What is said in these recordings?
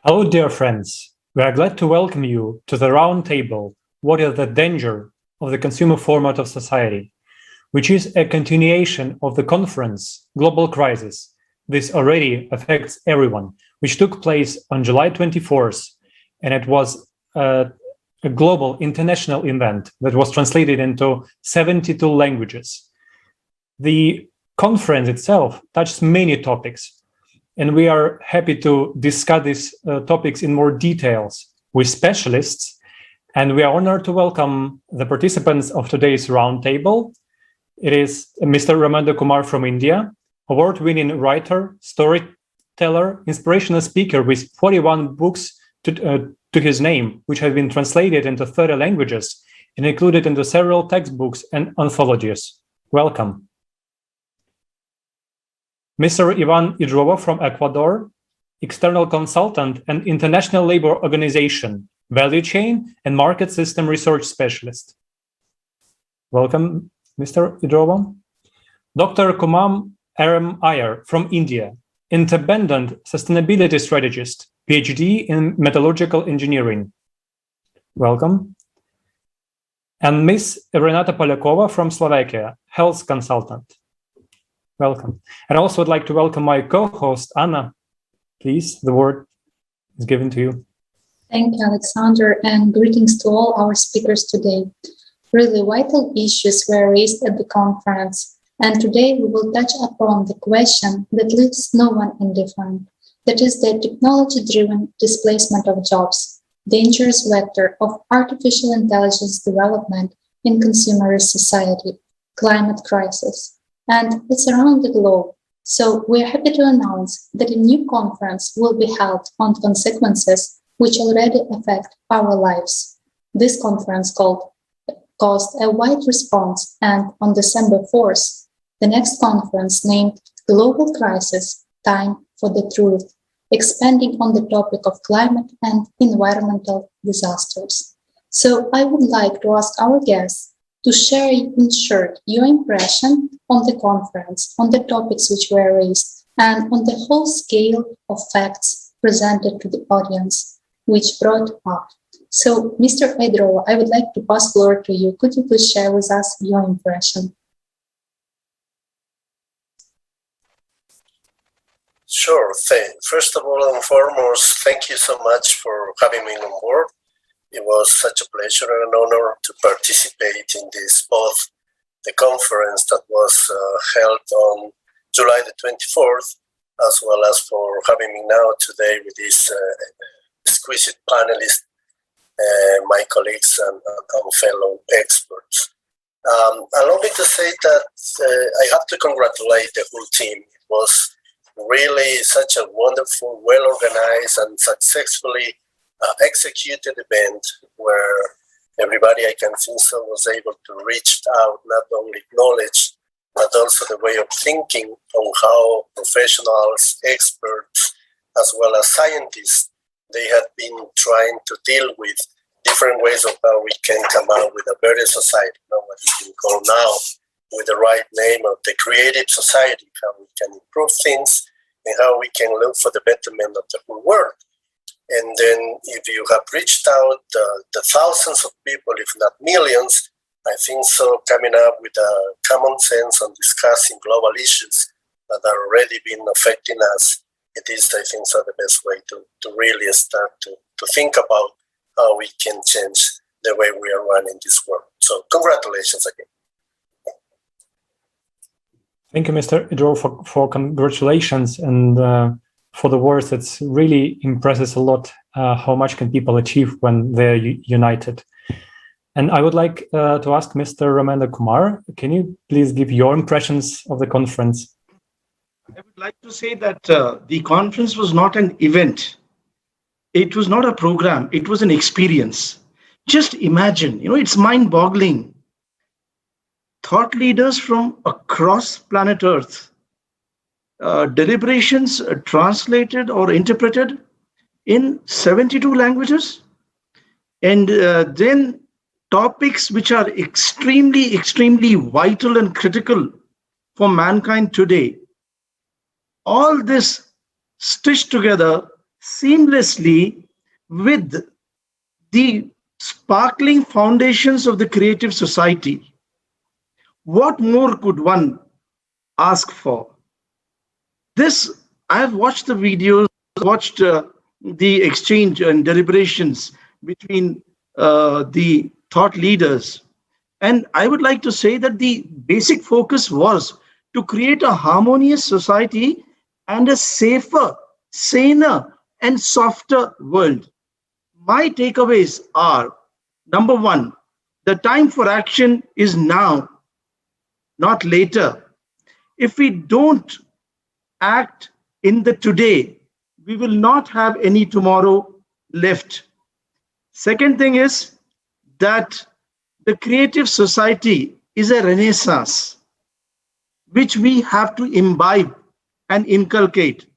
Hello, dear friends. We are glad to welcome you to the round table, What is the Danger of the Consumer Format of Society, which is a continuation of the conference, Global Crisis. This already affects everyone, which took place on July 24th, and it was a global international event that was translated into 72 languages. The conference itself touched many topics, and we are happy to discuss these topics in more details with specialists. And we are honored to welcome the participants of today's roundtable. It is Mr. Ramendra Kumar from India, award-winning writer, storyteller, inspirational speaker with 41 books to his name, which have been translated into 30 languages and included into several textbooks and anthologies. Welcome. Mr. Ivan Idrova from Ecuador, external consultant and International Labour Organization, value chain and market system research specialist. Welcome, Mr. Idrova. Dr. Kumam Aram Iyer from India, independent sustainability strategist, PhD in metallurgical engineering. Welcome. And Ms. Renata Polyakova from Slovakia, health consultant. Welcome. And I also would like to welcome my co-host, Anna. Please, the word is given to you. Thank you, Alexander, and greetings to all our speakers today. Really vital issues were raised at the conference, and today we will touch upon the question that leaves no one indifferent. That is the technology-driven displacement of jobs, dangerous vector of artificial intelligence development in consumerist society, climate crisis. And it's around the globe. So we're happy to announce that a new conference will be held on consequences which already affect our lives. This conference caused a wide response, and on December 4th, the next conference named Global Crisis, Time for the Truth, expanding on the topic of climate and environmental disasters. So I would like to ask our guests to share in short your impression on the conference, on the topics which were raised, and on the whole scale of facts presented to the audience, which brought up. So, Mr. Idrova, I would like to pass the floor to you. Could you please share with us your impression? Sure. First of all and foremost, thank you so much for having me on board. It was such a pleasure and an honor to participate in this, both the conference that was held on July the 24th, as well as for having me now today with these exquisite panelists, my colleagues and fellow experts. Allow me to say that I have to congratulate the whole team. It was really such a wonderful, well-organized and successfully executed event where everybody I can think so was able to reach out not only knowledge, but also the way of thinking on how professionals, experts, as well as scientists, they had been trying to deal with different ways of how we can come out with a better society, what is being called now with the right name of the creative society, how we can improve things and how we can look for the betterment of the whole world. And then if you have reached out the thousands of people, if not millions, I think so coming up with a common sense on discussing global issues that are already been affecting us, it is, I think so, the best way to really start to think about how we can change the way we are running this world. So congratulations again. Thank you, Mr. Idrova, for congratulations and for the words. It's really impresses a lot how much can people achieve when they're united. And I would like to ask Mr. Ramendra Kumar, can you please give your impressions of the conference? I would like to say that the conference was not an event. It was not a program. It was an experience. Just imagine, it's mind-boggling. Thought leaders from across planet Earth, deliberations translated or interpreted in 72 languages, and then topics which are extremely, extremely vital and critical for mankind today. All this stitched together seamlessly with the sparkling foundations of the creative society. What more could one ask for? This, I have watched the videos, watched the exchange and deliberations between the thought leaders. And I would like to say that the basic focus was to create a harmonious society and a safer, saner, and softer world. My takeaways are: number one, the time for action is now, not later. If we don't act in the today, we will not have any tomorrow left. Second thing is that the creative society is a renaissance which we have to imbibe and inculcate.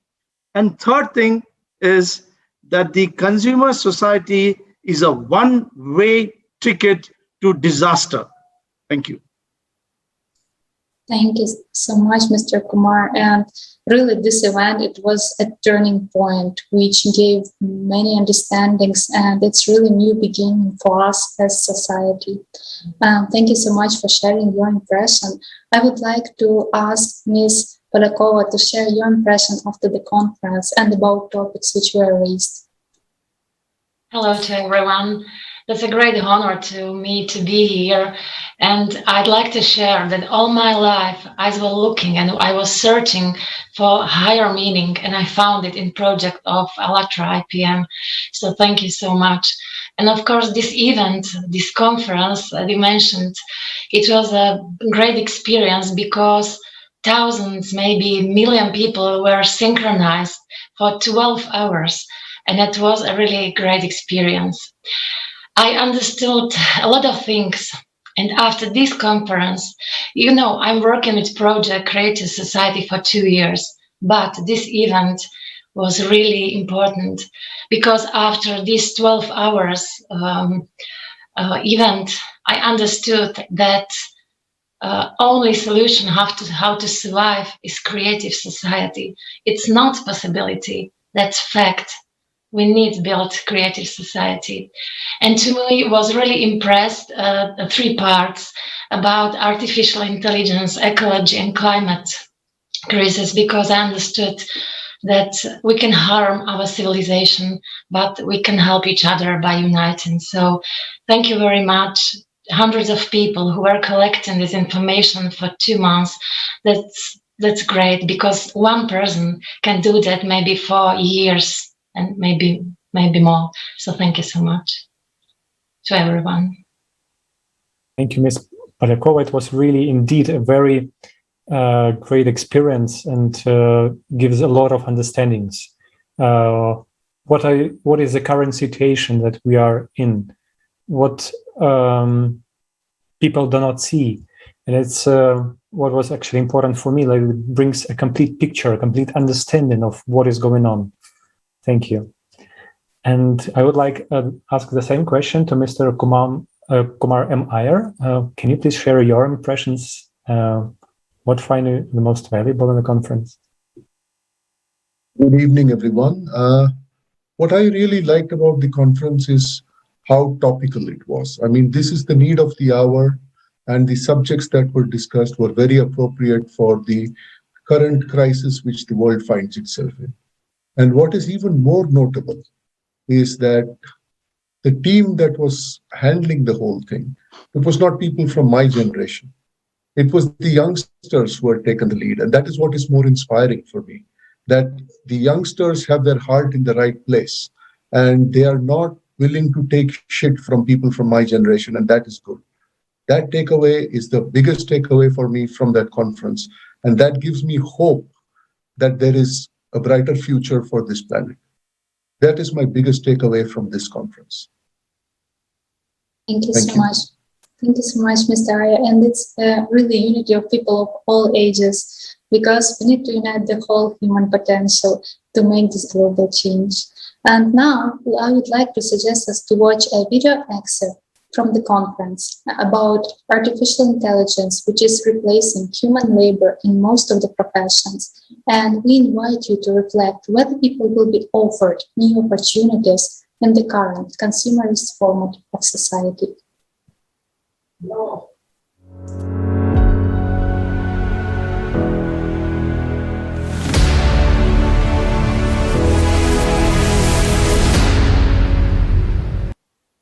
And third thing is that the consumer society is a one-way ticket to disaster. Thank you. Thank you so much, Mr. Kumar. And really, this event, it was a turning point, which gave many understandings, and it's really new beginning for us as society. Thank you so much for sharing your impression. I would like to ask Ms. Polakova to share your impression after the conference and about topics which were raised. Hello to everyone. It's a great honor to me to be here, and I'd like to share that all my life I was looking and I was searching for higher meaning, and I found it in project of Electra IPM. So thank you so much. And of course, this event, this conference that you mentioned, it was a great experience because thousands, maybe million people were synchronized for 12 hours, and it was a really great experience. I understood a lot of things. And after this conference, I'm working with Project Creative Society for 2 years, but this event was really important because after this 12 hours event, I understood that only solution how to survive is creative society. It's not possibility, that's fact. We need to build creative society. And to me, was really impressed 3 parts about artificial intelligence, ecology, and climate crisis, because I understood that we can harm our civilization, but we can help each other by uniting. So thank you very much. Hundreds of people who were collecting this information for 2 months. That's great, because one person can do that maybe for years and maybe more. So thank you so much to everyone. Thank you, Ms. Polakova. It was really indeed a very great experience and gives a lot of understandings. What is the current situation that we are in? What people do not see, and it's what was actually important for me. Like, it brings a complete picture, a complete understanding of what is going on. Thank you. And I would like ask the same question to Mr. Kumar M. Iyer. Can you please share your impressions? What find you the most valuable in the conference? Good evening, everyone. What I really liked about the conference is how topical it was. I mean, this is the need of the hour, and the subjects that were discussed were very appropriate for the current crisis which the world finds itself in. And what is even more notable is that the team that was handling the whole thing, it was not people from my generation. It was the youngsters who had taken the lead. And that is what is more inspiring for me, that the youngsters have their heart in the right place and they are not willing to take shit from people from my generation. And that is good. That takeaway is the biggest takeaway for me from that conference. And that gives me hope that there is a brighter future for this planet. That is my biggest takeaway from this conference. Thank you so much. Thank you so much, Mr. Iyer. And it's really unity of people of all ages, because we need to unite the whole human potential to make this global change. And now I would like to suggest us to watch a video excerpt from the conference about artificial intelligence, which is replacing human labor in most of the professions. And we invite you to reflect whether people will be offered new opportunities in the current consumerist format of society.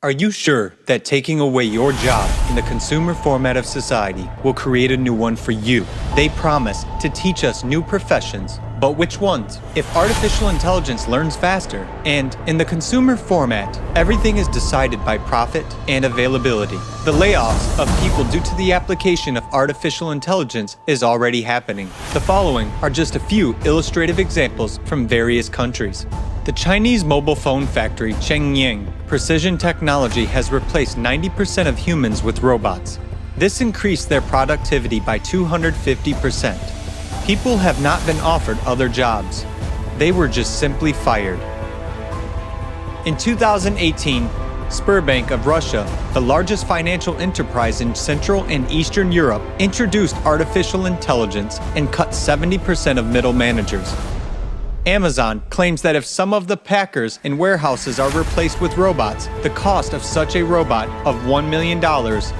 Are you sure that taking away your job in the consumer format of society will create a new one for you? They promise to teach us new professions, but which ones? If artificial intelligence learns faster, and in the consumer format, everything is decided by profit and availability, the layoffs of people due to the application of artificial intelligence is already happening. The following are just a few illustrative examples from various countries. The Chinese mobile phone factory Shenyang Precision Technology has replaced 90% of humans with robots. This increased their productivity by 250%. People have not been offered other jobs. They were just simply fired. In 2018, Sberbank of Russia, the largest financial enterprise in Central and Eastern Europe, introduced artificial intelligence and cut 70% of middle managers. Amazon claims that if some of the packers and warehouses are replaced with robots, the cost of such a robot of $1 million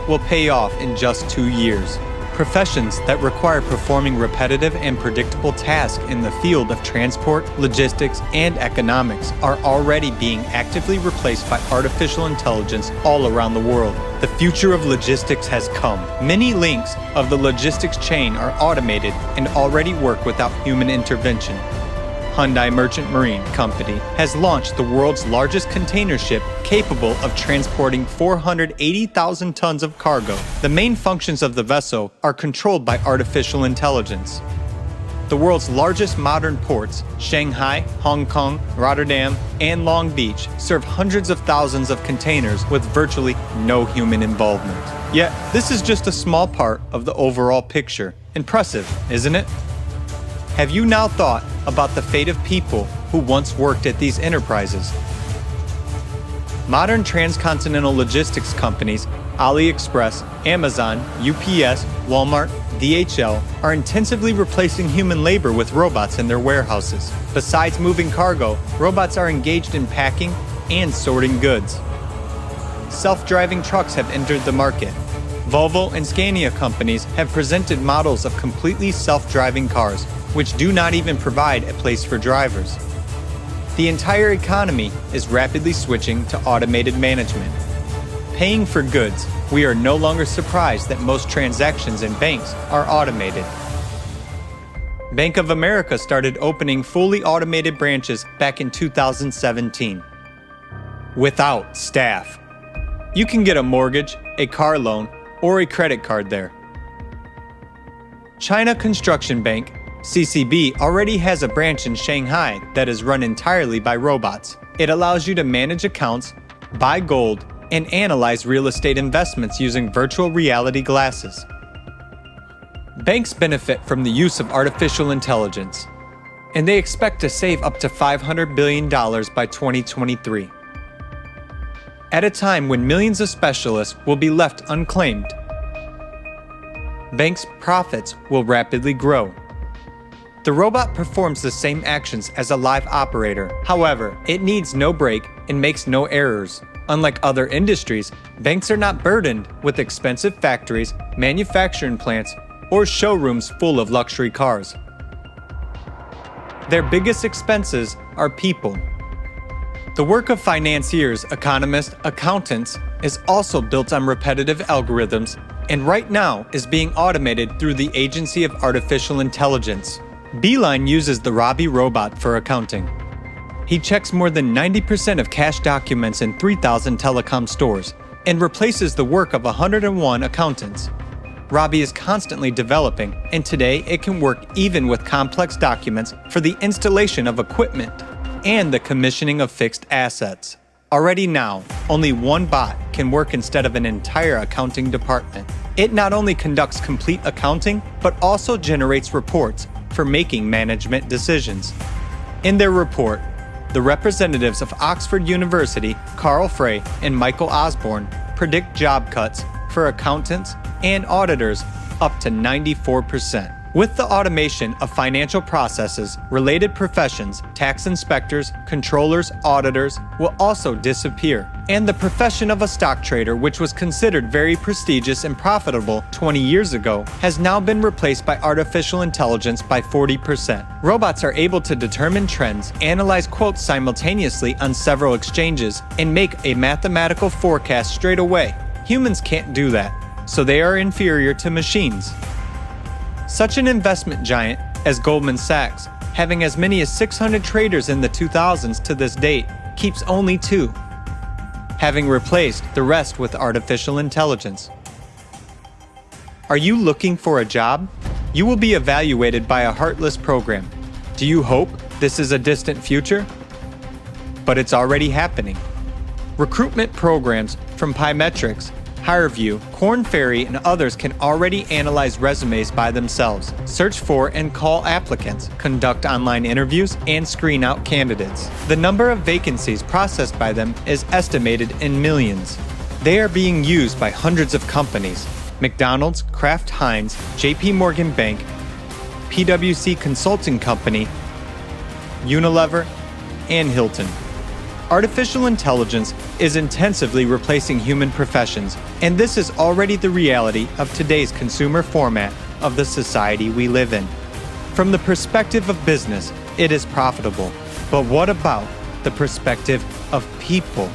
will pay off in just 2 years. Professions that require performing repetitive and predictable tasks in the field of transport, logistics, and economics are already being actively replaced by artificial intelligence all around the world. The future of logistics has come. Many links of the logistics chain are automated and already work without human intervention. Hyundai Merchant Marine Company has launched the world's largest container ship capable of transporting 480,000 tons of cargo. The main functions of the vessel are controlled by artificial intelligence. The world's largest modern ports, Shanghai, Hong Kong, Rotterdam, and Long Beach, serve hundreds of thousands of containers with virtually no human involvement. Yet, this is just a small part of the overall picture. Impressive, isn't it? Have you now thought about the fate of people who once worked at these enterprises? Modern transcontinental logistics companies, AliExpress, Amazon, UPS, Walmart, DHL, are intensively replacing human labor with robots in their warehouses. Besides moving cargo, robots are engaged in packing and sorting goods. Self-driving trucks have entered the market. Volvo and Scania companies have presented models of completely self-driving cars, which do not even provide a place for drivers. The entire economy is rapidly switching to automated management. Paying for goods, we are no longer surprised that most transactions in banks are automated. Bank of America started opening fully automated branches back in 2017. Without staff. You can get a mortgage, a car loan, or a credit card there. China Construction Bank, CCB, already has a branch in Shanghai that is run entirely by robots. It allows you to manage accounts, buy gold, and analyze real estate investments using virtual reality glasses. Banks benefit from the use of artificial intelligence, and they expect to save up to $500 billion by 2023. At a time when millions of specialists will be left unclaimed, banks' profits will rapidly grow. The robot performs the same actions as a live operator. However, it needs no break and makes no errors. Unlike other industries, banks are not burdened with expensive factories, manufacturing plants, or showrooms full of luxury cars. Their biggest expenses are people. The work of financiers, economists, accountants is also built on repetitive algorithms and right now is being automated through the Agency of Artificial Intelligence. Beeline uses the Robbie robot for accounting. He checks more than 90% of cash documents in 3,000 telecom stores and replaces the work of 101 accountants. Robbie is constantly developing, and today it can work even with complex documents for the installation of equipment and the commissioning of fixed assets. Already now, only one bot can work instead of an entire accounting department. It not only conducts complete accounting, but also generates reports for making management decisions. In their report, the representatives of Oxford University, Carl Frey and Michael Osborne, predict job cuts for accountants and auditors up to 94%. With the automation of financial processes, related professions, tax inspectors, controllers, auditors, will also disappear. And the profession of a stock trader, which was considered very prestigious and profitable 20 years ago, has now been replaced by artificial intelligence by 40%. Robots are able to determine trends, analyze quotes simultaneously on several exchanges, and make a mathematical forecast straight away. Humans can't do that, so they are inferior to machines. Such an investment giant as Goldman Sachs, having as many as 600 traders in the 2000s to this date, keeps only 2, having replaced the rest with artificial intelligence. Are you looking for a job? You will be evaluated by a heartless program. Do you hope this is a distant future? But it's already happening. Recruitment programs from Pymetrics, HireVue, Korn Ferry, and others can already analyze resumes by themselves, search for and call applicants, conduct online interviews, and screen out candidates. The number of vacancies processed by them is estimated in millions. They are being used by hundreds of companies: McDonald's, Kraft Heinz, JP Morgan Bank, PwC Consulting Company, Unilever, and Hilton. Artificial intelligence is intensively replacing human professions, and this is already the reality of today's consumer format of the society we live in. From the perspective of business, it is profitable. But what about the perspective of people?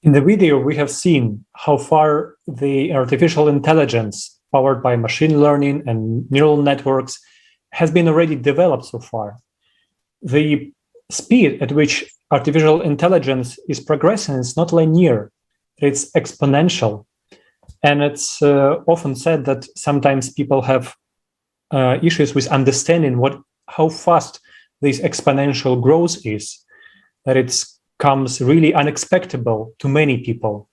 In the video, we have seen how far the artificial intelligence powered by machine learning and neural networks has been already developed so far. The speed at which artificial intelligence is progressing is not linear, it's exponential. And it's often said that sometimes people have issues with understanding how fast this exponential growth is, that it's comes really unexpectable to many people,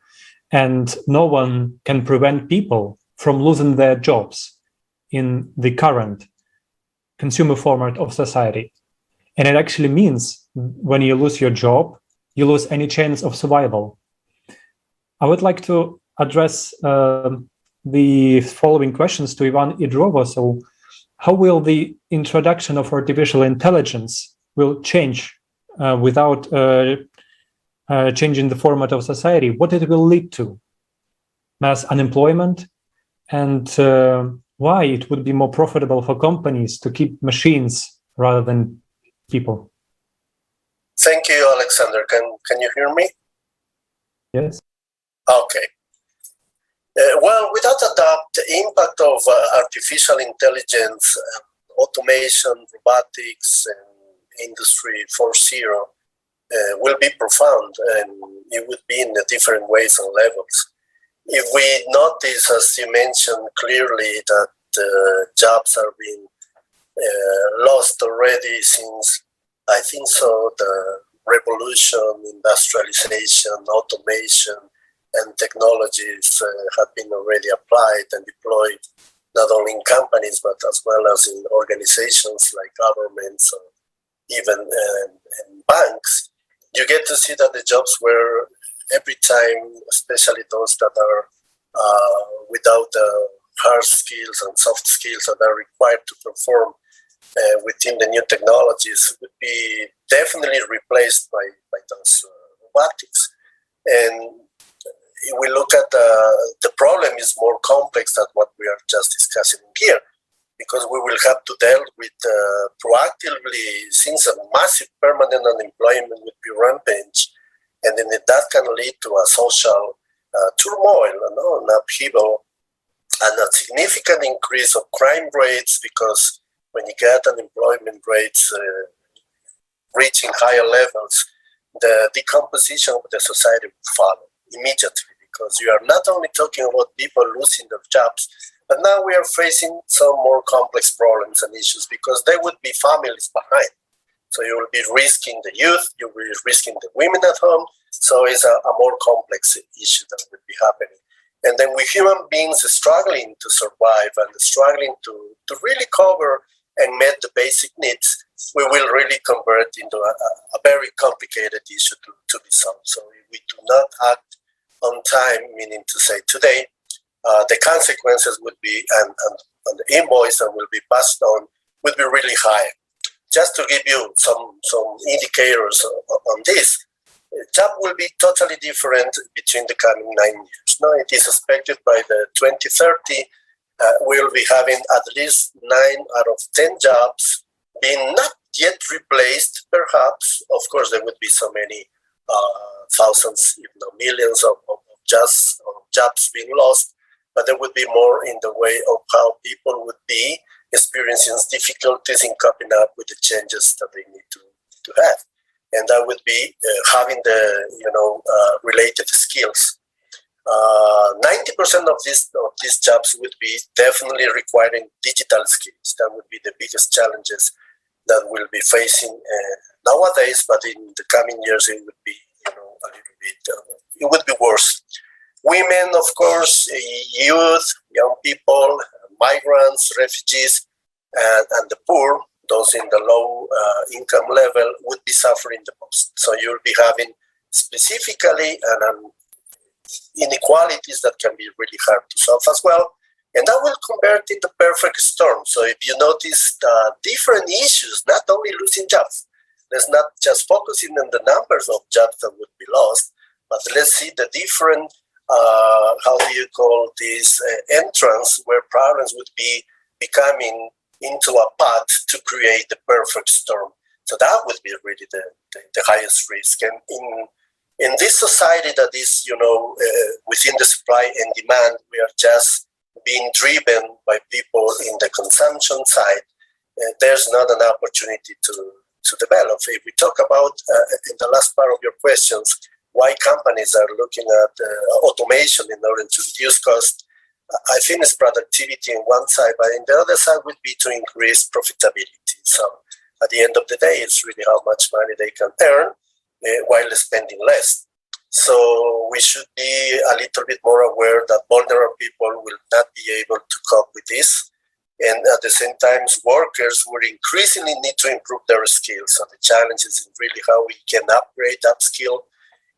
and no one can prevent people from losing their jobs in the current consumer format of society. And it actually means when you lose your job, you lose any chance of survival. I would like to address the following questions to Ivan Idrovo. So, how will the introduction of artificial intelligence will change without changing the format of society? What it will lead to? Mass unemployment, and why it would be more profitable for companies to keep machines rather than people? Thank you, Alexander. Can you hear me? Yes. Okay. Well, without a doubt, the impact of artificial intelligence, automation, robotics, and Industry 4.0 will be profound, and it would be in the different ways and levels. If we notice, as you mentioned clearly, that jobs are being lost already since, I think so, the revolution, industrialization, automation, and technologies have been already applied and deployed, not only in companies, but as well as in organizations like governments or even in banks. You get to see that the jobs were every time, especially those that are without the hard skills and soft skills that are required to perform within the new technologies, would be definitely replaced by those robotics. And if we look at the problem is more complex than what we are just discussing here, because we will have to deal with proactively, since a massive permanent unemployment would be rampant, and then that can lead to a social turmoil, an upheaval, and a significant increase of crime rates, because when you get unemployment rates reaching higher levels, the decomposition of the society will follow immediately, because you are not only talking about people losing their jobs, but now we are facing some more complex problems and issues, because there would be families behind. So you will be risking the youth, you will be risking the women at home. So it's a more complex issue that would be be happening. And then with human beings struggling to survive and struggling to really cover and meet the basic needs, we will really convert into a very complicated issue to be solved. So if we do not act on time, meaning to say today, the consequences would be, and the invoice that will be passed on would be really high. Just to give you some indicators on this, job will be totally different between the coming 9 years. Now, it is expected by the 2030, we'll be having at least 9 out of 10 jobs being not yet replaced, perhaps. Of course, there would be so many thousands, if not millions of jobs being lost, but there would be more in the way of how people would be experiencing difficulties in coping up with the changes that they need to have. And that would be having the related skills. 90% of these jobs would be definitely requiring digital skills. That would be the biggest challenges that we'll be facing nowadays, but in the coming years it would be a little bit, it would be worse. Women, of course, youth, young people, migrants, refugees, and the poor, those in the low income level, would be suffering the most. So you'll be having specifically inequalities that can be really hard to solve as well. And that will convert into perfect storm. So if you notice different issues, not only losing jobs, let's not just focusing on the numbers of jobs that would be lost, but let's see the different, how do you call this, entrance where problems would be becoming into a path to create the perfect storm. So that would be really the highest risk. And in this society that is, within the supply and demand, we are just being driven by people in the consumption side. There's not an opportunity to develop. If we talk about, in the last part of your questions, why companies are looking at automation in order to reduce cost, I think it's productivity on one side, but in the other side would be to increase profitability. So at the end of the day, it's really how much money they can earn while spending less. So we should be a little bit more aware that vulnerable people will not be able to cope with this. And at the same time, workers will increasingly need to improve their skills. So the challenge is really how we can upgrade, upskill,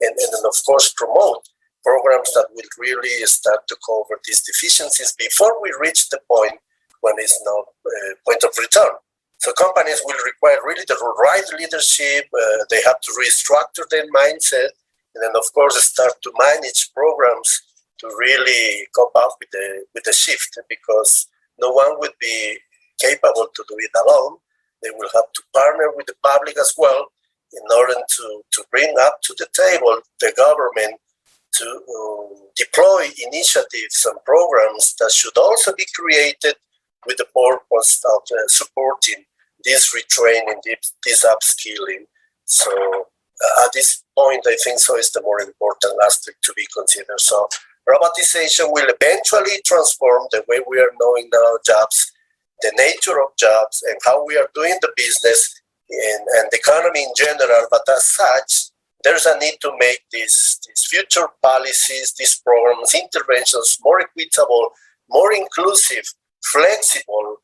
and then of course promote programs that will really start to cover these deficiencies before we reach the point when it's no point of return. So companies will require really the right leadership. They have to restructure their mindset, and then of course start to manage programs to really cope up with the shift, because no one would be capable to do it alone. They will have to partner with the public as well in order to bring up to the table the government to deploy initiatives and programs that should also be created with the purpose of supporting this retraining, this upskilling. So at this point, I think so is the more important aspect to be considered. So robotization will eventually transform the way we are knowing now jobs, the nature of jobs, and how we are doing the business and the economy in general. But as such, there's a need to make these future policies, these programs, interventions more equitable, more inclusive, flexible,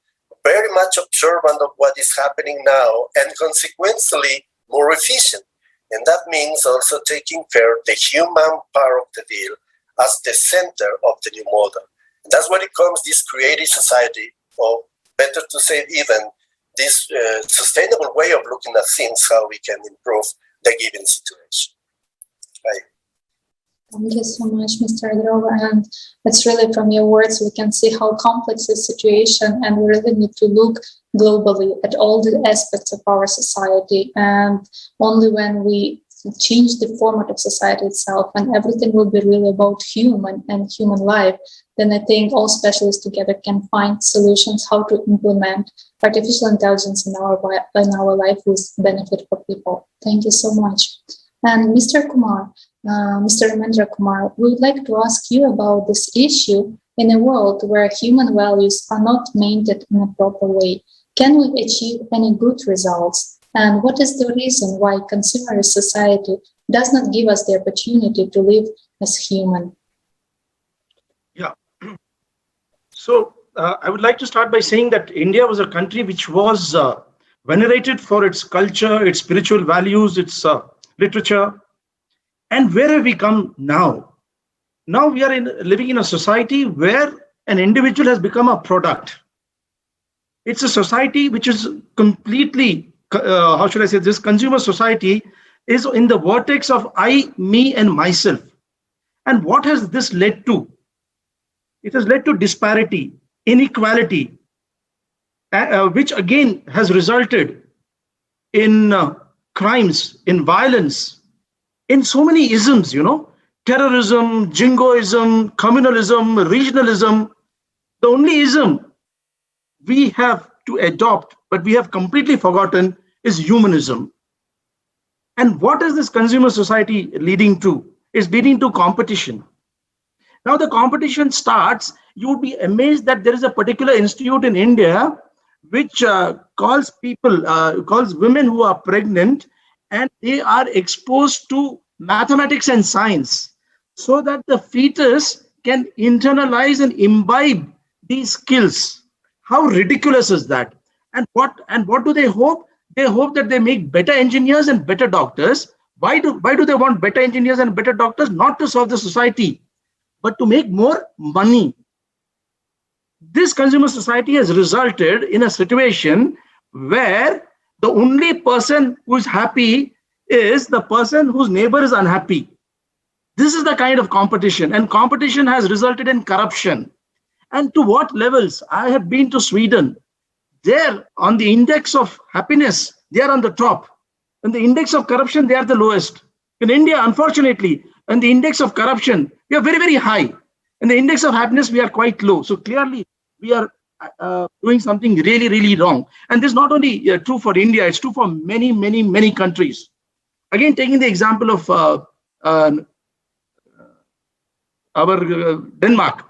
very much observant of what is happening now, and consequently more efficient. And that means also taking care of the human part of the deal as the center of the new model. And that's where it comes, this creative society, or better to say even, this sustainable way of looking at things, how we can improve the given situation. Right. Thank you so much, Mr. Adrova. And it's really from your words, we can see how complex the situation, and we really need to look globally at all the aspects of our society. And only when we change the format of society itself and everything will be really about human and human life, then I think all specialists together can find solutions how to implement artificial intelligence in our life with benefit for people. Thank you so much. And Mr. Kumar, Mr. Ramendra Kumar, we would like to ask you about this issue in a world where human values are not maintained in a proper way. Can we achieve any good results? And what is the reason why consumerist society does not give us the opportunity to live as human? So I would like to start by saying that India was a country which was venerated for its culture, its spiritual values, its literature. And where have we come now? Now we are living in a society where an individual has become a product. It's a society which is completely, how should I say, this consumer society is in the vortex of I, me, and myself. And what has this led to? It has led to disparity, inequality, which again has resulted in crimes, in violence, in so many isms, terrorism, jingoism, communalism, regionalism. The only ism we have to adopt, but we have completely forgotten, is humanism. And what is this consumer society leading to? It's leading to competition. Now the competition starts, you would be amazed that there is a particular institute in India which calls women who are pregnant, and they are exposed to mathematics and science so that the fetus can internalize and imbibe these skills. How ridiculous is that? And what do they hope? They hope that they make better engineers and better doctors. Why do they want better engineers and better doctors? Not to solve the society, but to make more money. This consumer society has resulted in a situation where the only person who is happy is the person whose neighbor is unhappy. This is the kind of competition, and competition has resulted in corruption. And to what levels? I have been to Sweden. There, on the index of happiness, they are on the top. On the index of corruption, they are the lowest. In India, unfortunately, on the index of corruption, we are very, very high. In the index of happiness, we are quite low. So clearly, we are doing something really, really wrong. And this is not only true for India, it's true for many, many, many countries. Again, taking the example of our Denmark,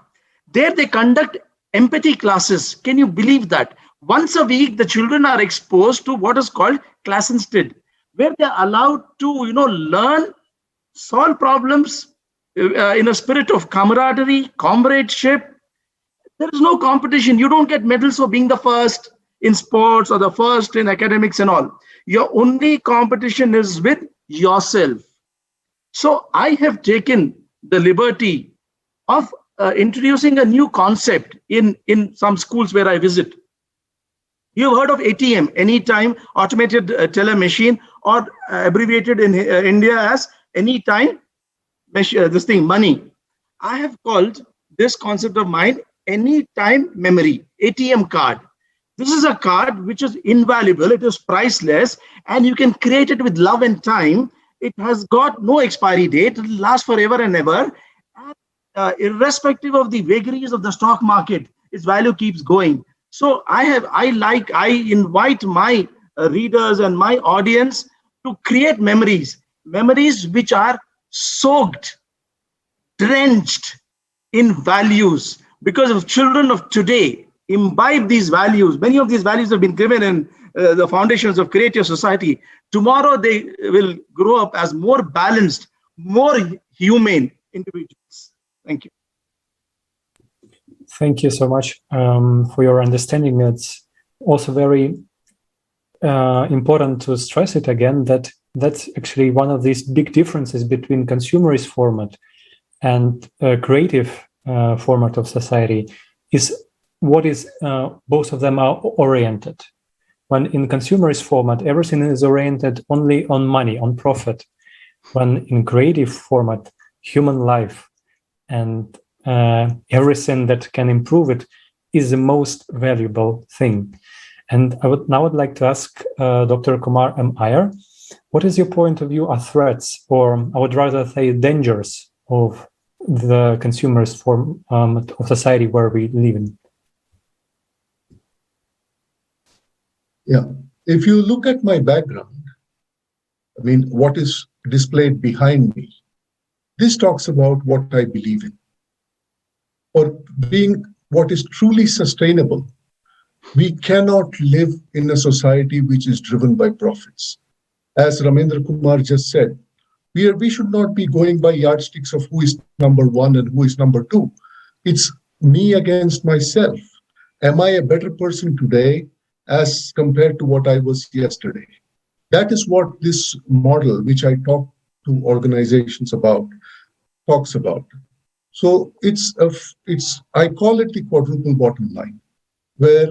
there they conduct empathy classes. Can you believe that? Once a week, the children are exposed to what is called Klassensted, where they are allowed to, learn, solve problems in a spirit of camaraderie, comradeship. There is no competition. You don't get medals for being the first in sports or the first in academics and all. Your only competition is with yourself. So I have taken the liberty of introducing a new concept in some schools where I visit. You've heard of ATM, Anytime Automated Teller Machine, or abbreviated in India as Anytime Money. I have called this concept of mine Anytime Memory, ATM card. This is a card which is invaluable, it is priceless, and you can create it with love and time. It has got no expiry date, it will last forever and ever. And, irrespective of the vagaries of the stock market, its value keeps going. So I invite my readers and my audience to create memories which are soaked, drenched in values, because of children of today imbibe these values. Many of these values have been given in the foundations of Create Your Society. Tomorrow they will grow up as more balanced, more humane individuals. Thank you. Thank you so much for your understanding. It's also very important to stress it again that that's actually one of these big differences between consumerist format and creative format of society is what is both of them are oriented. When in consumerist format, everything is oriented only on money, on profit. When in creative format, human life and everything that can improve it is the most valuable thing. And I would like to ask Dr. Kumar M. Iyer, what is your point of view are threats, or I would rather say dangers of the consumerist form of society where we live in? Yeah, if you look at my background, what is displayed behind me, this talks about what I believe in, or being what is truly sustainable. We cannot live in a society which is driven by profits. As Ramendra Kumar just said, we should not be going by yardsticks of who is number one and who is number two. It's me against myself. Am I a better person today as compared to what I was yesterday? That is what this model, which I talk to organizations about, talks about. So I call it the quadruple bottom line, where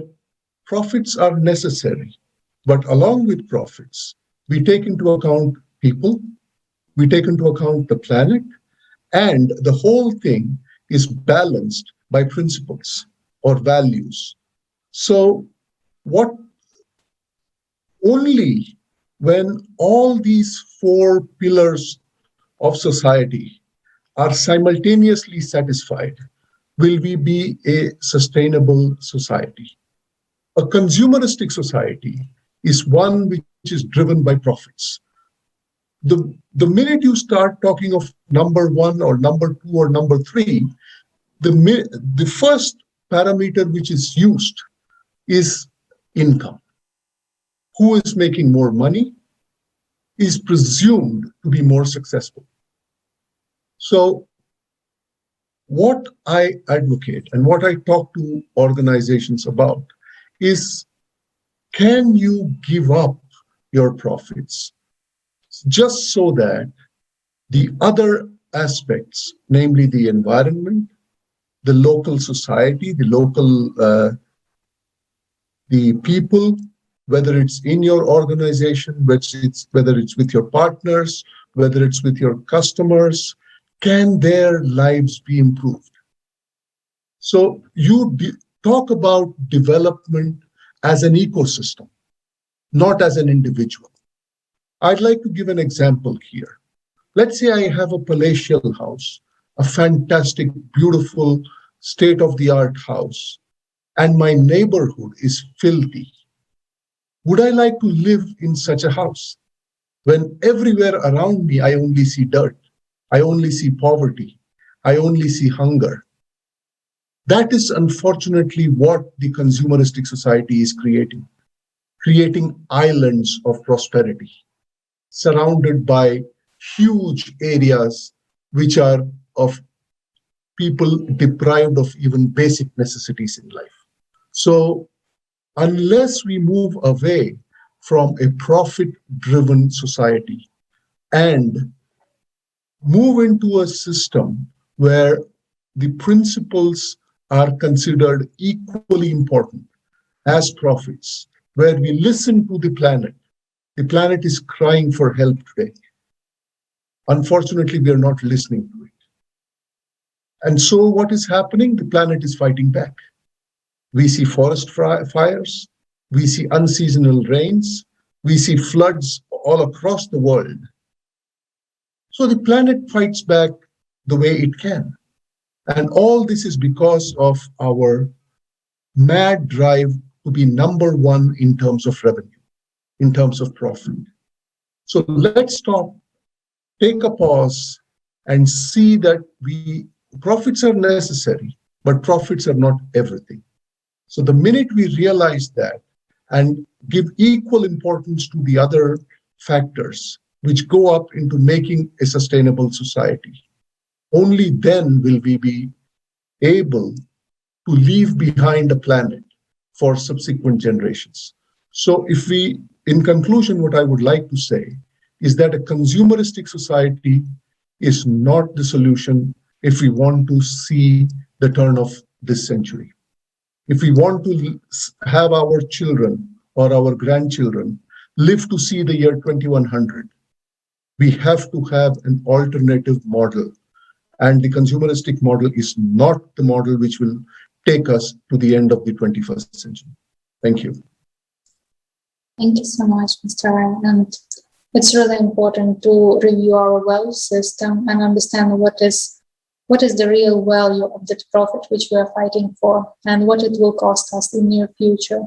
profits are necessary, but along with profits, we take into account people, we take into account the planet, and the whole thing is balanced by principles or values. So what only when all these four pillars of society are simultaneously satisfied will we be a sustainable society. A consumeristic society is one which is driven by profits. The minute you start talking of number one or number two or number three, the first parameter which is used is income. Who is making more money is presumed to be more successful. So what I advocate and what I talk to organizations about is, can you give up your profits just so that the other aspects, namely the environment, the local society, the people, whether it's in your organization, whether it's with your partners, whether it's with your customers, can their lives be improved? So you talk about development as an ecosystem, not as an individual. I'd like to give an example here. Let's say I have a palatial house, a fantastic, beautiful, state-of-the-art house, and my neighborhood is filthy. Would I like to live in such a house when everywhere around me I only see dirt, I only see poverty, I only see hunger? That is unfortunately what the consumeristic society is creating islands of prosperity, surrounded by huge areas which are of people deprived of even basic necessities in life. So unless we move away from a profit-driven society and move into a system where the principles are considered equally important as profits, where we listen to the planet is crying for help today. Unfortunately, we are not listening to it. And so what is happening? The planet is fighting back. We see forest fires, we see unseasonal rains, we see floods all across the world. So the planet fights back the way it can. And all this is because of our mad drive to be number one in terms of revenue, in terms of profit. So let's stop, take a pause, and see that profits are necessary, but profits are not everything. So the minute we realize that and give equal importance to the other factors which go up into making a sustainable society, only then will we be able to leave behind a planet for subsequent generations. So in conclusion, what I would like to say is that a consumeristic society is not the solution if we want to see the turn of this century. If we want to have our children or our grandchildren live to see the year 2100, we have to have an alternative model. And the consumeristic model is not the model which will take us to the end of the 21st century. Thank you. Thank you so much, Mr. Ryan. And it's really important to review our value system and understand what is the real value of that profit which we are fighting for and what it will cost us in the near future.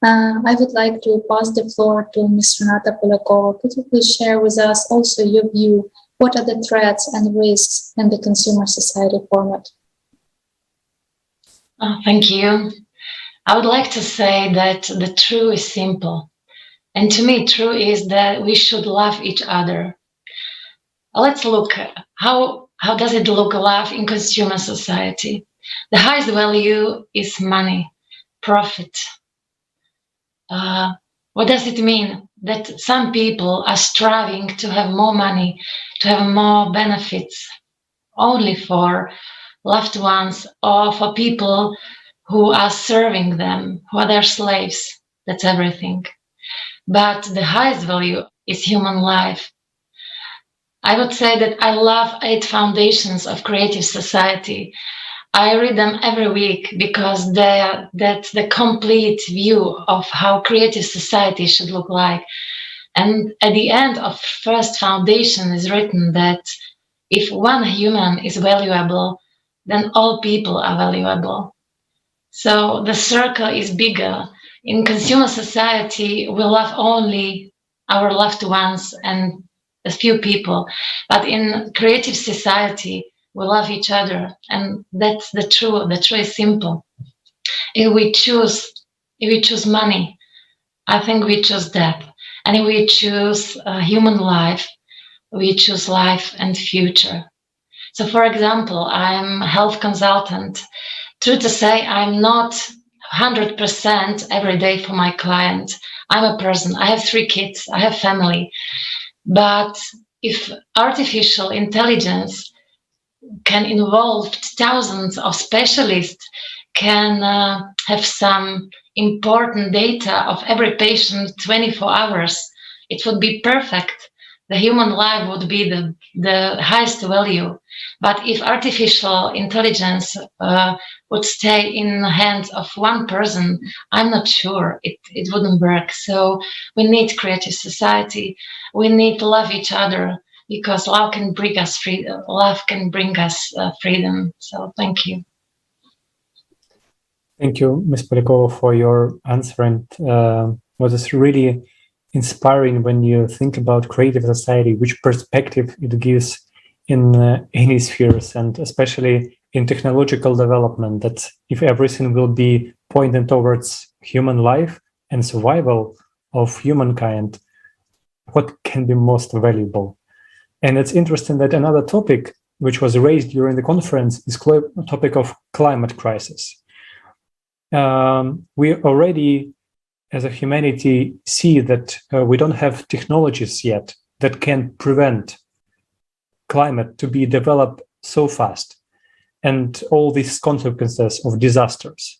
I would like to pass the floor to Ms. Renata Polakova. Could you please share with us also your view? What are the threats and risks in the consumer society format? Thank you. I would like to say that the truth is simple. And to me, true is that we should love each other. Let's look how does it look love in consumer society? The highest value is money, profit. What does it mean? That some people are striving to have more money, to have more benefits, only for loved ones or for people who are serving them, who are their slaves. That's everything. But the highest value is human life. I would say that I love 8 foundations of creative society. I read them every week because that's the complete view of how creative society should look like. And at the end of first foundation is written that if one human is valuable, then all people are valuable. So the circle is bigger. In consumer society, we love only our loved ones and a few people. But in creative society, we love each other. And that's the truth. The truth is simple. If we choose money, I think we choose death. And if we choose human life, we choose life and future. So for example, I'm a health consultant. True to say, I'm not 100% every day for my client. I'm a person. I have 3 kids. I have family. But if artificial intelligence can involve thousands of specialists, can have some important data of every patient 24 hours, it would be perfect. The human life would be the highest value. But if artificial intelligence would stay in the hands of one person, I'm not sure it wouldn't work. So we need creative society. We need to love each other because love can bring us freedom. Love can bring us freedom. So thank you. Thank you, Ms. Polikova, for your answer. And what is really inspiring when you think about creative society, which perspective it gives in any spheres, and especially in technological development, that if everything will be pointed towards human life and survival of humankind, what can be most valuable? And it's interesting that another topic which was raised during the conference is the topic of climate crisis. We already, as a humanity, see that we don't have technologies yet that can prevent climate to be developed so fast and all these consequences of disasters.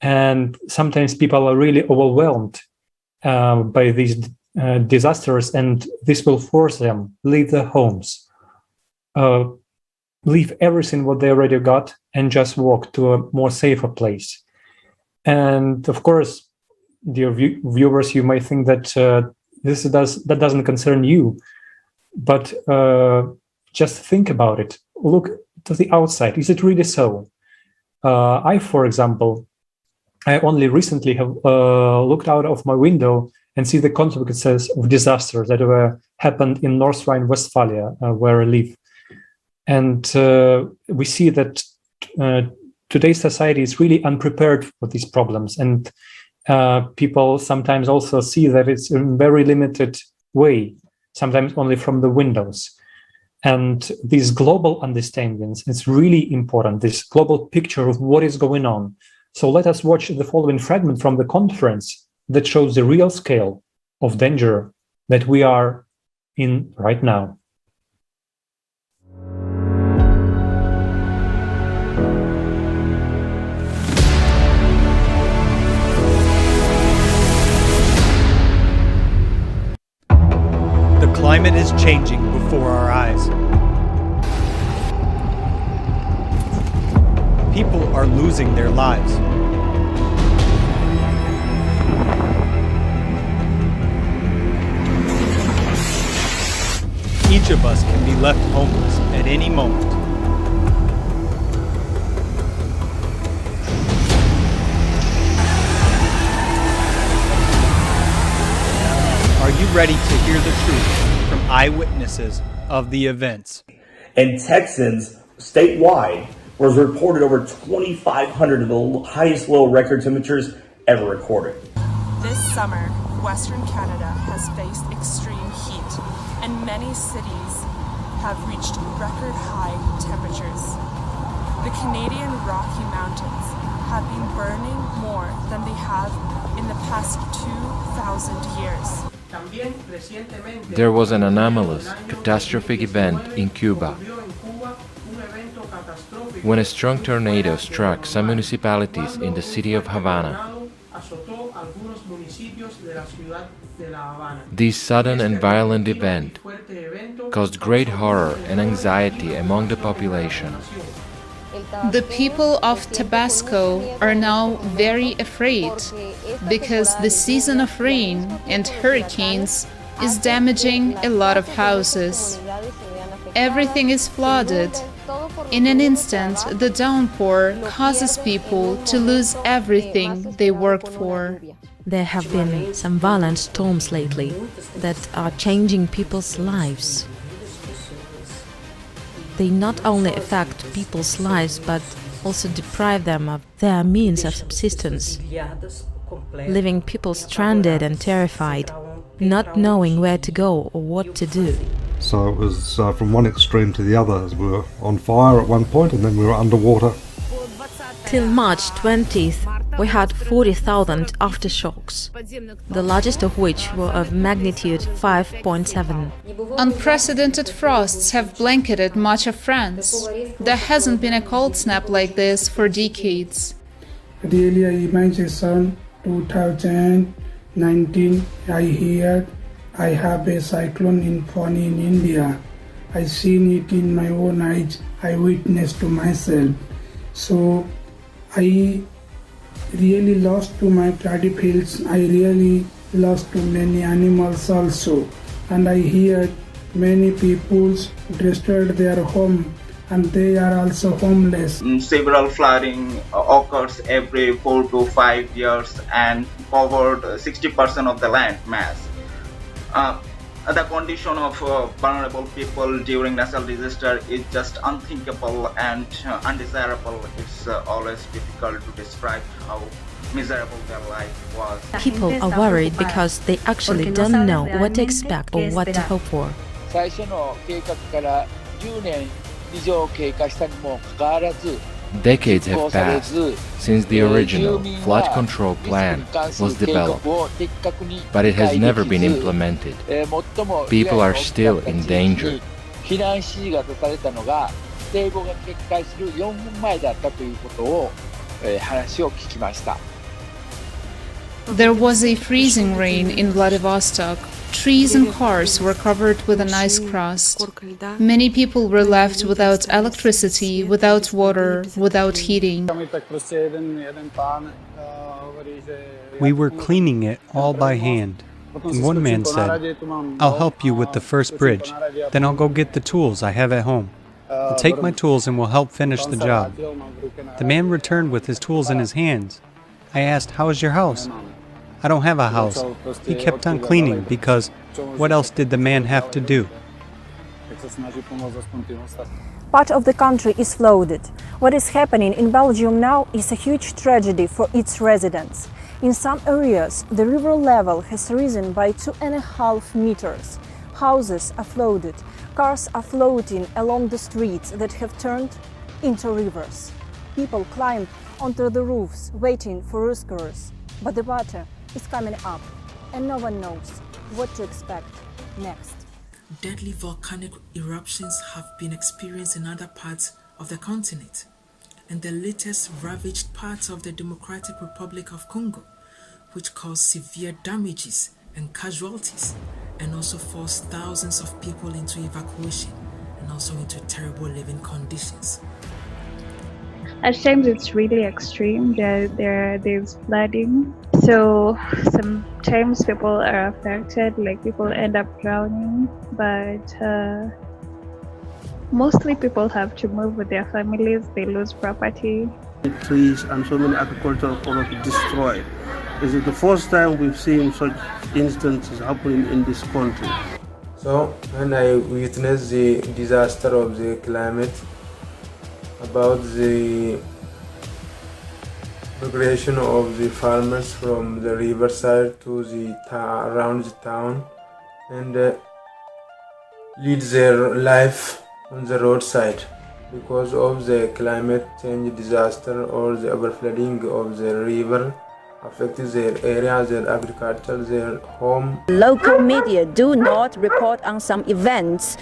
And sometimes people are really overwhelmed by these disasters, and this will force them leave their homes, leave everything what they already got, and just walk to a more safer place. And of course, dear viewers, you might think that that doesn't concern you, but just think about it. Look to the outside. Is it really so? I, for example, I only recently have looked out of my window and see the consequences of disasters that were happened in North Rhine-Westphalia, where I live. And we see that today's society is really unprepared for these problems. And people sometimes also see that it's in very limited way, sometimes only from the windows. And these global understandings, it's really important, this global picture of what is going on. So let us watch the following fragment from the conference that shows the real scale of danger that we are in right now. The climate is changing before our eyes. People are losing their lives. Each of us can be left homeless at any moment. Are you ready to hear the truth from eyewitnesses of the events? In Texans, statewide, was reported over 2,500 of the highest low record temperatures ever recorded. This summer, Western Canada has faced extreme heat, and many cities have reached record high temperatures. The Canadian Rocky Mountains have been burning more than they have in the past 2,000 years. There was an anomalous, catastrophic event in Cuba when a strong tornado struck some municipalities in the city of Havana. This sudden and violent event caused great horror and anxiety among the population. The people of Tabasco are now very afraid because the season of rain and hurricanes is damaging a lot of houses. Everything is flooded. In an instant, the downpour causes people to lose everything they worked for. There have been some violent storms lately that are changing people's lives. They not only affect people's lives but also deprive them of their means of subsistence, leaving people stranded and terrified, not knowing where to go or what to do. So it was from one extreme to the other. We were on fire at one point and then we were underwater. Till March 20th, we had 40,000 aftershocks, the largest of which were of magnitude 5.7. Unprecedented frosts have blanketed much of France. There hasn't been a cold snap like this for decades. Really, I imagine 2019, I hear I have a cyclone in Fani in India. I seen it in my own eyes. I witnessed to myself. So I really lost to my paddy fields. I really lost to many animals also. And I hear many people destroyed their home and they are also homeless. Several flooding occurs every 4 to 5 years and covered 60% of the land mass. The condition of vulnerable people during natural disaster is just unthinkable and undesirable. It's always difficult to describe how miserable their life was. People are worried because they actually don't know what to expect or what to hope for. Decades have passed since the original flood control plan was developed, but it has never been implemented. People are still in danger. There was a freezing rain in Vladivostok. Trees and cars were covered with an ice crust. Many people were left without electricity, without water, without heating. We were cleaning it all by hand. And one man said, "I'll help you with the first bridge, then I'll go get the tools I have at home. I'll take my tools and we'll help finish the job." The man returned with his tools in his hands. I asked, "How is your house?" "I don't have a house." He kept on cleaning because what else did the man have to do? Part of the country is flooded. What is happening in Belgium now is a huge tragedy for its residents. In some areas, the river level has risen by 2.5 meters. Houses are flooded. Cars are floating along the streets that have turned into rivers. People climb onto the roofs waiting for rescuers. But the water is coming up and no one knows what to expect next. Deadly volcanic eruptions have been experienced in other parts of the continent, and the latest ravaged parts of the Democratic Republic of Congo, which caused severe damages and casualties, and also forced thousands of people into evacuation and also into terrible living conditions. At times it's really extreme. There's flooding, so sometimes people are affected, like people end up drowning, but mostly people have to move with their families. They lose property. Trees and so many agricultural products destroyed. This is the first time we've seen such instances happening in this country. So when I witnessed the disaster of the climate, about the migration of the farmers from the riverside to the around the town and lead their life on the roadside. because of the climate change disaster or the overflooding of the river affected their area, their agriculture, their home. Local media do not report on some events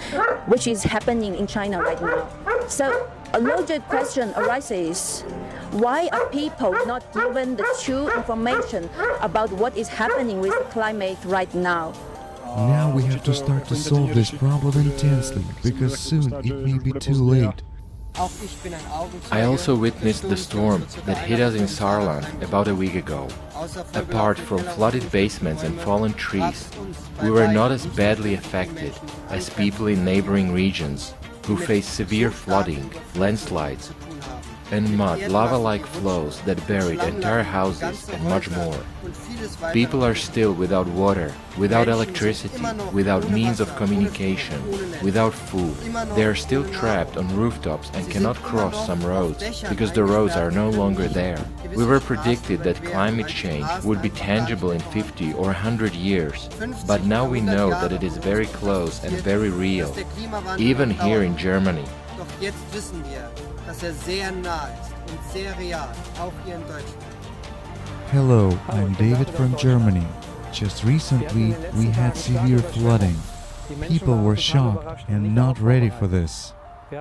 which is happening in China right now. So a logical question arises, why are people not given the true information about what is happening with the climate right now? Now we have to start to solve this problem intensely, because soon it may be too late. I also witnessed the storm that hit us in Saarland about a week ago. Apart from flooded basements and fallen trees, we were not as badly affected as people in neighboring regions who face severe flooding, landslides, and mud, lava-like flows that buried entire houses and much more. People are still without water, without electricity, without means of communication, without food. They are still trapped on rooftops and cannot cross some roads because the roads are no longer there. We were predicted that climate change would be tangible in 50 or 100 years, but now we know that it is very close and very real, even here in Germany. Hello, I'm David from Germany. Just recently, we had severe flooding. People were shocked and not ready for this.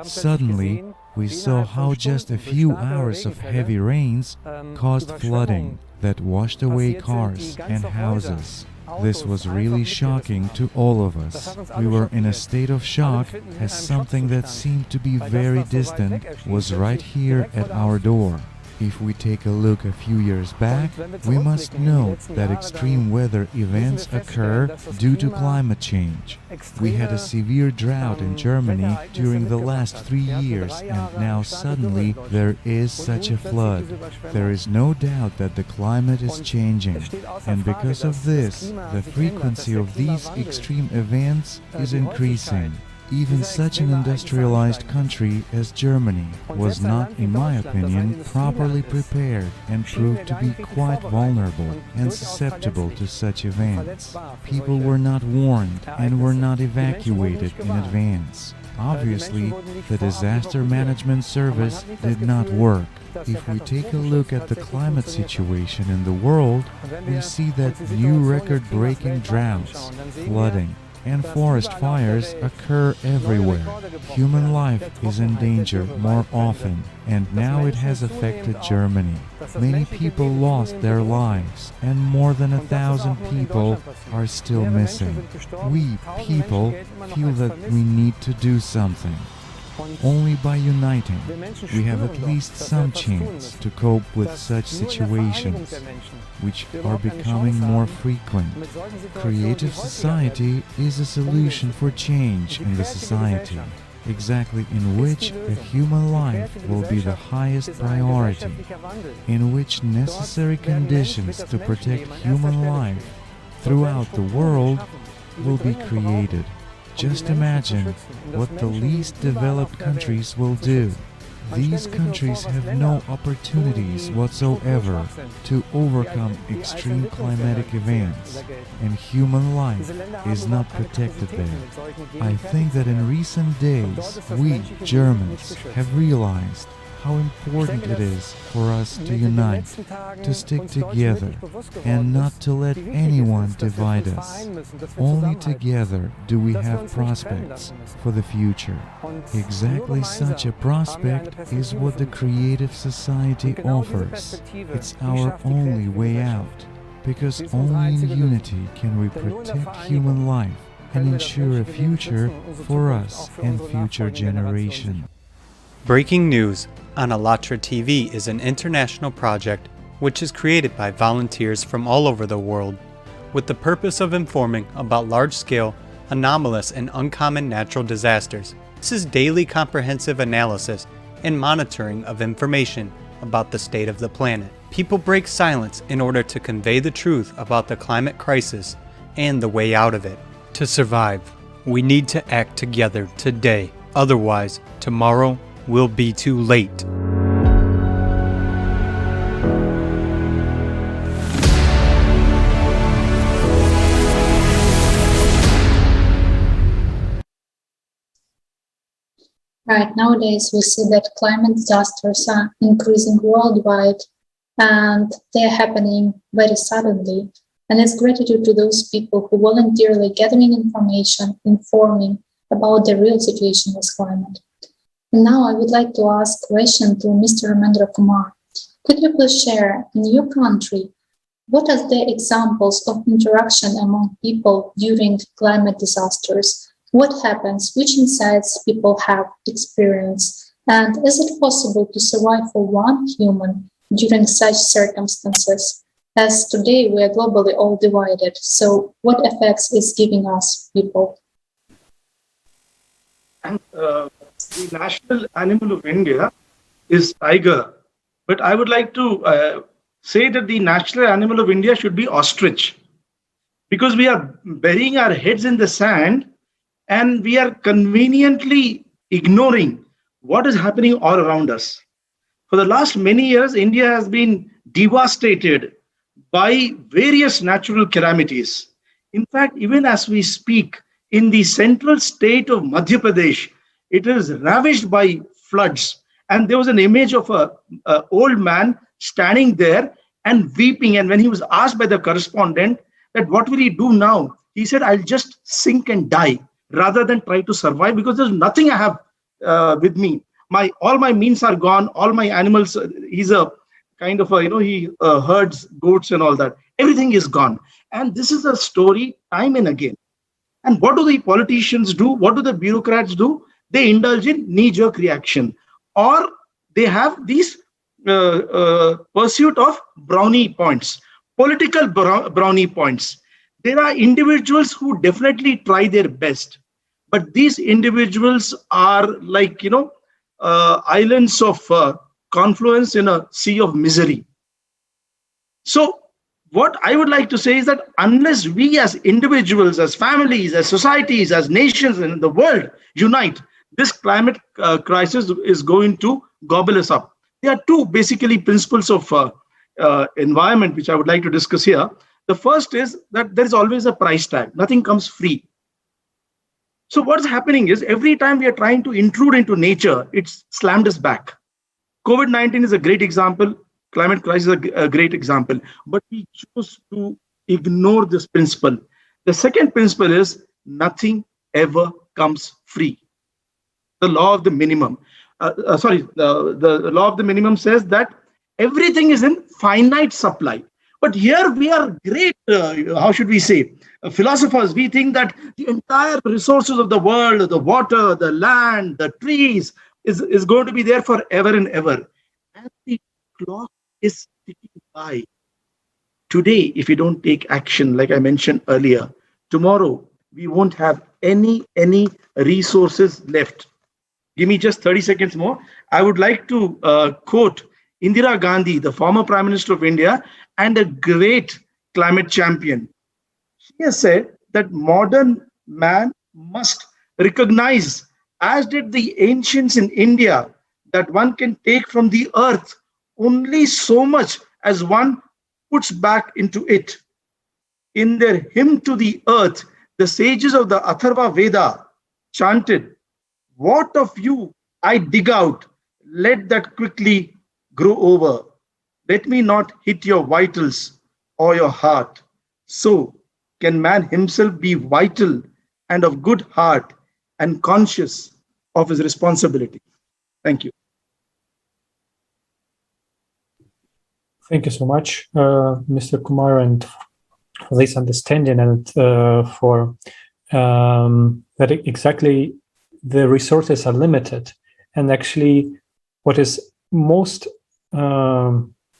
Suddenly, we saw how just a few hours of heavy rains caused flooding that washed away cars and houses. This was really shocking to all of us. We were in a state of shock as something that seemed to be very distant was right here at our door. If we take a look a few years back, we must note that extreme weather events occur due to climate change. We had a severe drought in Germany during the last 3 years, and now suddenly there is such a flood. There is no doubt that the climate is changing, and because of this, the frequency of these extreme events is increasing. Even such an industrialized country as Germany was not, in my opinion, properly prepared and proved to be quite vulnerable and susceptible to such events. People were not warned and were not evacuated in advance. Obviously, the disaster management service did not work. If we take a look at the climate situation in the world, we see that new record-breaking droughts, flooding, and forest fires occur everywhere. Human life is in danger more often, and now it has affected Germany. Many people lost their lives, and more than 1,000 people are still missing. We, people, feel that we need to do something. Only by uniting, we have at least some chance to cope with such situations, which are becoming more frequent. Creative society is a solution for change in the society, exactly in which a human life will be the highest priority, in which necessary conditions to protect human life throughout the world will be created. Just imagine what the least developed countries will do. These countries have no opportunities whatsoever to overcome extreme climatic events, and human life is not protected there. I think that in recent days, we, Germans, have realized how important it is for us to unite, to stick together, and not to let anyone divide us. Only together do we have prospects for the future. Exactly such a prospect is what the creative society offers. It's our only way out, because only in unity can we protect human life and ensure a future for us and future generations. Breaking News on Alatra TV is an international project which is created by volunteers from all over the world with the purpose of informing about large-scale, anomalous, and uncommon natural disasters. This is daily comprehensive analysis and monitoring of information about the state of the planet. People break silence in order to convey the truth about the climate crisis and the way out of it. To survive, we need to act together today. Otherwise, tomorrow will be too late. Right, nowadays we see that climate disasters are increasing worldwide and they're happening very suddenly. And it's gratitude to those people who voluntarily gathering information, informing about the real situation with climate. And now I would like to ask a question to Mr. Ramendra Kumar. Could you please share in your country, what are the examples of interaction among people during climate disasters? What happens? Which insights people have experienced? And is it possible to survive for one human during such circumstances? As today we are globally all divided, so what effects is giving us people? The national animal of India is tiger, but I would like to say that the national animal of India should be ostrich, because we are burying our heads in the sand and we are conveniently ignoring what is happening all around us. For the last many years, India has been devastated by various natural calamities. In fact, even as we speak, in the central state of Madhya Pradesh, it is ravaged by floods. And there was an image of a old man standing there and weeping. And when he was asked by the correspondent that what will he do now, he said, I'll just sink and die rather than try to survive, because there's nothing I have with me. All my means are gone. All my animals, he's a kind of he herds goats and all that. Everything is gone. And this is a story time and again. And what do the politicians do? What do the bureaucrats do? They indulge in knee-jerk reaction, or they have these pursuit of brownie points, political brownie points. There are individuals who definitely try their best, but these individuals are like islands of confluence in a sea of misery. So what I would like to say is that unless we as individuals, as families, as societies, as nations in the world unite, this climate crisis is going to gobble us up. There are two basically principles of environment which I would like to discuss here. The first is that there is always a price tag. Nothing comes free. So what's happening is every time we are trying to intrude into nature, it's slammed us back. COVID-19 is a great example. Climate crisis is a great example. But we choose to ignore this principle. The second principle is nothing ever comes free. The law of the minimum. The law of the minimum says that everything is in finite supply. But here we are great, how should we say, philosophers. We think that the entire resources of the world, the water, the land, the trees, is going to be there forever and ever. And the clock is ticking by. Today, if we don't take action, like I mentioned earlier, tomorrow we won't have any resources left. Give me just 30 seconds more. I would like to quote Indira Gandhi, the former Prime Minister of India and a great climate champion. She has said that modern man must recognize, as did the ancients in India, that one can take from the earth only so much as one puts back into it. In their hymn to the earth, the sages of the Atharva Veda chanted, "What of you I dig out, let that quickly grow over. Let me not hit your vitals or your heart." So can man himself be vital and of good heart and conscious of his responsibility. Thank you. Thank you so much, Mr. Kumar, and for this understanding and for that exactly the resources are limited. And actually, what is most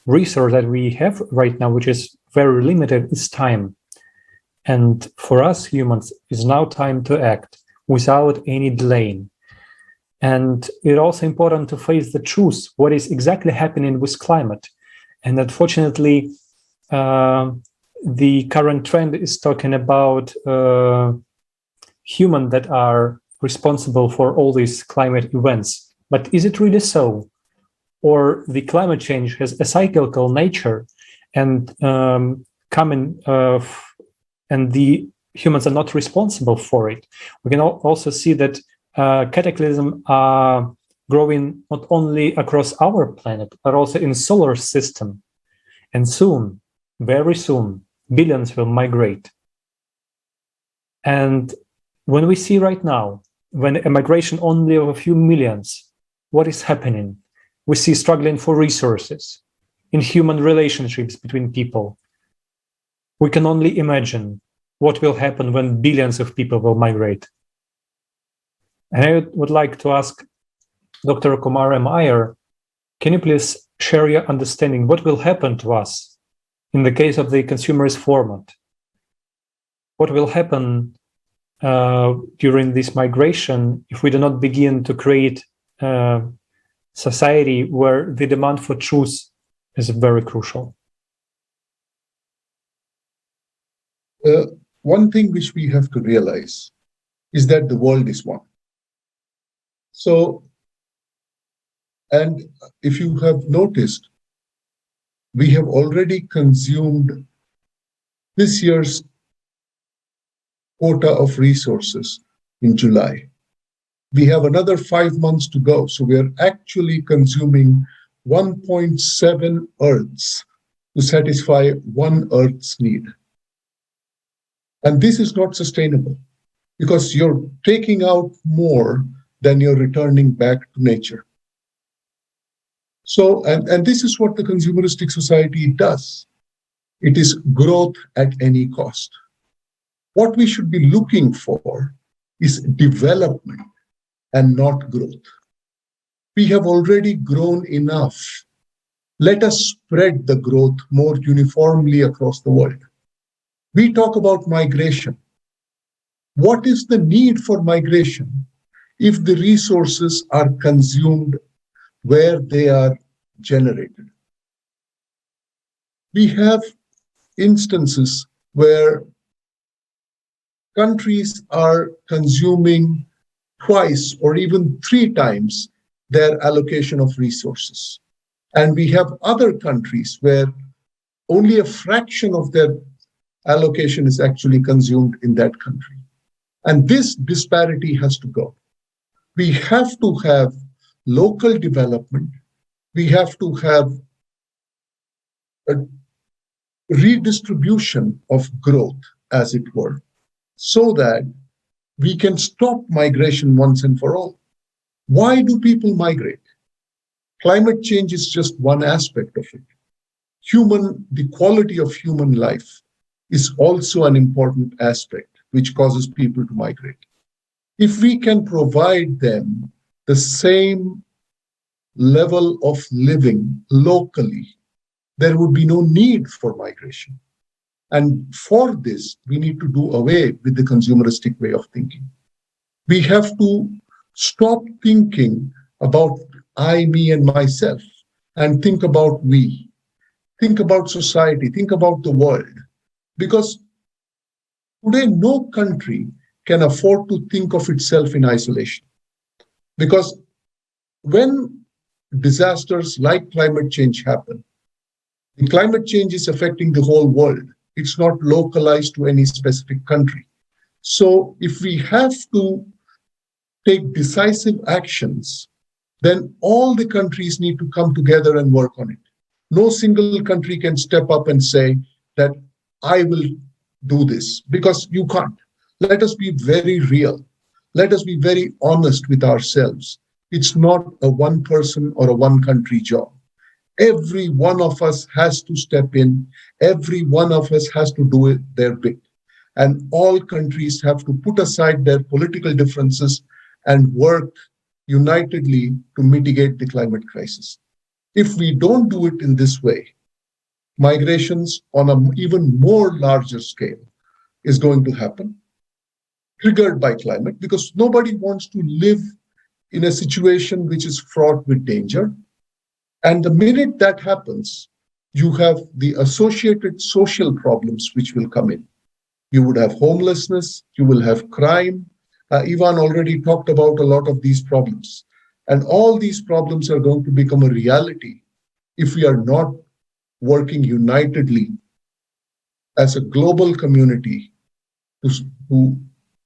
resource that we have right now, which is very limited, is time. And for us humans, it's now time to act without any delaying. And it's also important to face the truth, what is exactly happening with climate. And unfortunately, the current trend is talking about humans that are responsible for all these climate events. But is it really so? Or the climate change has a cyclical nature and and the humans are not responsible for it. We can also see that cataclysms are growing not only across our planet, but also in solar system. And soon, very soon, billions will migrate. And when we see right now, when a migration only of a few millions, what is happening? We see struggling for resources, in human relationships between people. We can only imagine what will happen when billions of people will migrate. And I would like to ask Dr. Kumar Meyer, can you please share your understanding what will happen to us in the case of the consumerist format? What will happen during this migration if we do not begin to create a society where the demand for truth is very crucial? One thing which we have to realize is that the world is one. So, and if you have noticed, we have already consumed this year's quota of resources in July. We have another 5 months to go. So we are actually consuming 1.7 Earths to satisfy one Earth's need. And this is not sustainable because you're taking out more than you're returning back to nature. So, and this is what the consumeristic society does. It is growth at any cost. What we should be looking for is development and not growth. We have already grown enough. Let us spread the growth more uniformly across the world. We talk about migration. What is the need for migration if the resources are consumed where they are generated? We have instances where countries are consuming twice or even 3 times their allocation of resources. And we have other countries where only a fraction of their allocation is actually consumed in that country. And this disparity has to go. We have to have local development. We have to have a redistribution of growth, as it were, so that we can stop migration once and for all. Why do people migrate? Climate change is just one aspect of it. The quality of human life is also an important aspect which causes people to migrate. If we can provide them the same level of living locally, there would be no need for migration. And for this, we need to do away with the consumeristic way of thinking. We have to stop thinking about I, me, and myself, and think about we. Think about society, think about the world. Because today, no country can afford to think of itself in isolation. Because when disasters like climate change happen, the climate change is affecting the whole world. It's not localized to any specific country. So if we have to take decisive actions, then all the countries need to come together and work on it. No single country can step up and say that I will do this, because you can't. Let us be very real. Let us be very honest with ourselves. It's not a one person or a one country job. Every one of us has to step in. Every one of us has to do their bit. And all countries have to put aside their political differences and work unitedly to mitigate the climate crisis. If we don't do it in this way, migrations on an even more larger scale is going to happen, triggered by climate, because nobody wants to live in a situation which is fraught with danger. And the minute that happens, you have the associated social problems which will come in. You would have homelessness, you will have crime. Ivan already talked about a lot of these problems. And all these problems are going to become a reality if we are not working unitedly as a global community to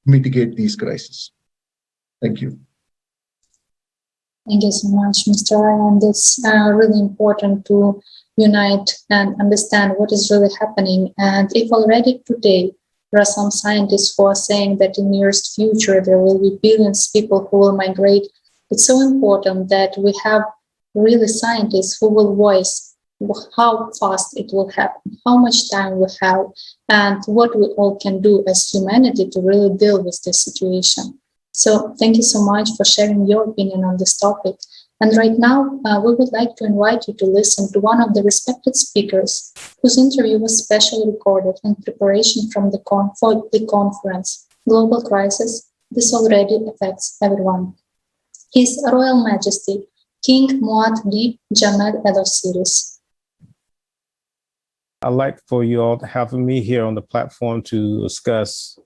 mitigate these crises. Thank you. Thank you so much, Mr. Ryan. It's really important to unite and understand what is really happening. And if already today there are some scientists who are saying that in the nearest future there will be billions of people who will migrate, it's so important that we have really scientists who will voice how fast it will happen, how much time we have, and what we all can do as humanity to really deal with this situation. So thank you so much for sharing your opinion on this topic. And right now, we would like to invite you to listen to one of the respected speakers whose interview was specially recorded in preparation for the conference, Global Crisis, This Already Affects Everyone. His Royal Majesty, King Muad Jamed El Osiris. I'd like for you all to have me here on the platform to discuss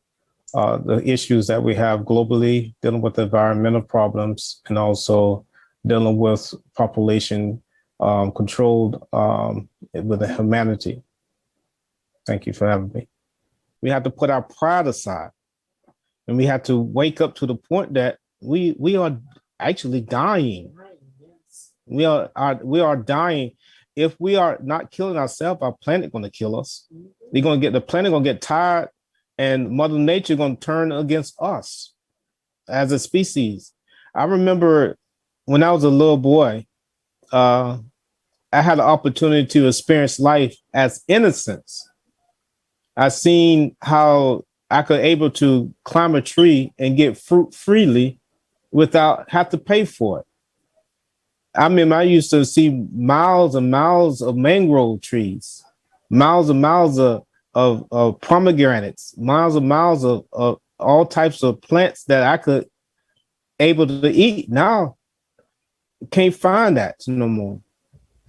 the issues that we have globally, dealing with environmental problems, and also dealing with population controlled with the humanity. Thank you for having me. We have to put our pride aside, and we have to wake up to the point that we are actually dying. We are dying. If we are not killing ourselves, our planet going to kill us. The planet going to get tired, and Mother Nature going to turn against us as a species. I remember when I was a little boy, I had the opportunity to experience life as innocence. I seen how I could able to climb a tree and get fruit freely without have to pay for it. I mean, I used to see miles and miles of mangrove trees, miles and miles of pomegranates, miles and miles of all types of plants that I could able to eat. Now, can't find that no more.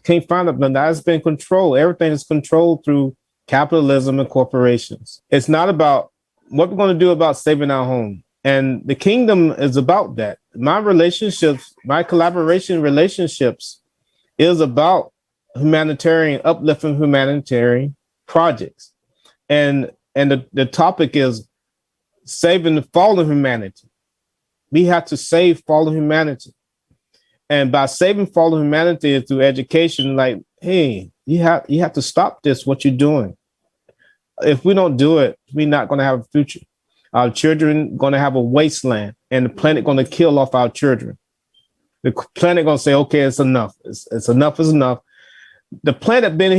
Can't find it, but that's been controlled. Everything is controlled through capitalism and corporations. It's not about what we're going to do about saving our home. And the kingdom is about that. My relationships, my collaboration relationships is about humanitarian, uplifting humanitarian projects. And the topic is saving the fallen humanity. We have to save fallen humanity. And by saving fallen humanity through education, like, hey, you have to stop this, what you're doing. If we don't do it, we're not going to have a future. Our children going to have a wasteland, and the planet going to kill off our children. The planet going to say, okay, it's enough. It's enough is enough. The planet been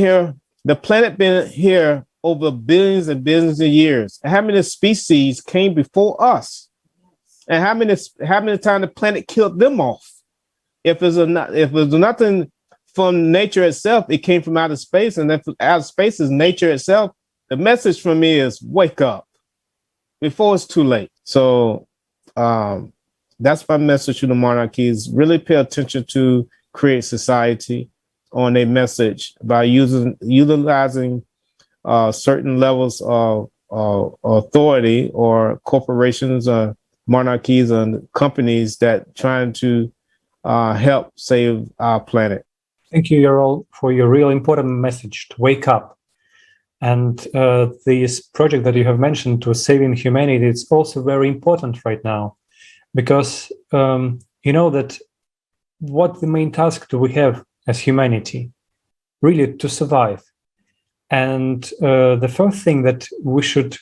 here over billions and billions of years. How many species came before us? And how many times the planet killed them off? If there's nothing from nature itself, it came from outer space. And if outer space is nature itself, the message from me is wake up before it's too late. So that's my message to the monarchies. Really pay attention to create society on a message by utilizing certain levels of authority or corporations or monarchies and companies that trying to help save our planet. Thank you, Yarol, for your real important message to wake up. And this project that you have mentioned to saving humanity, it's also very important right now, because you know that what the main task do we have as humanity? Really to survive. And the first thing that we should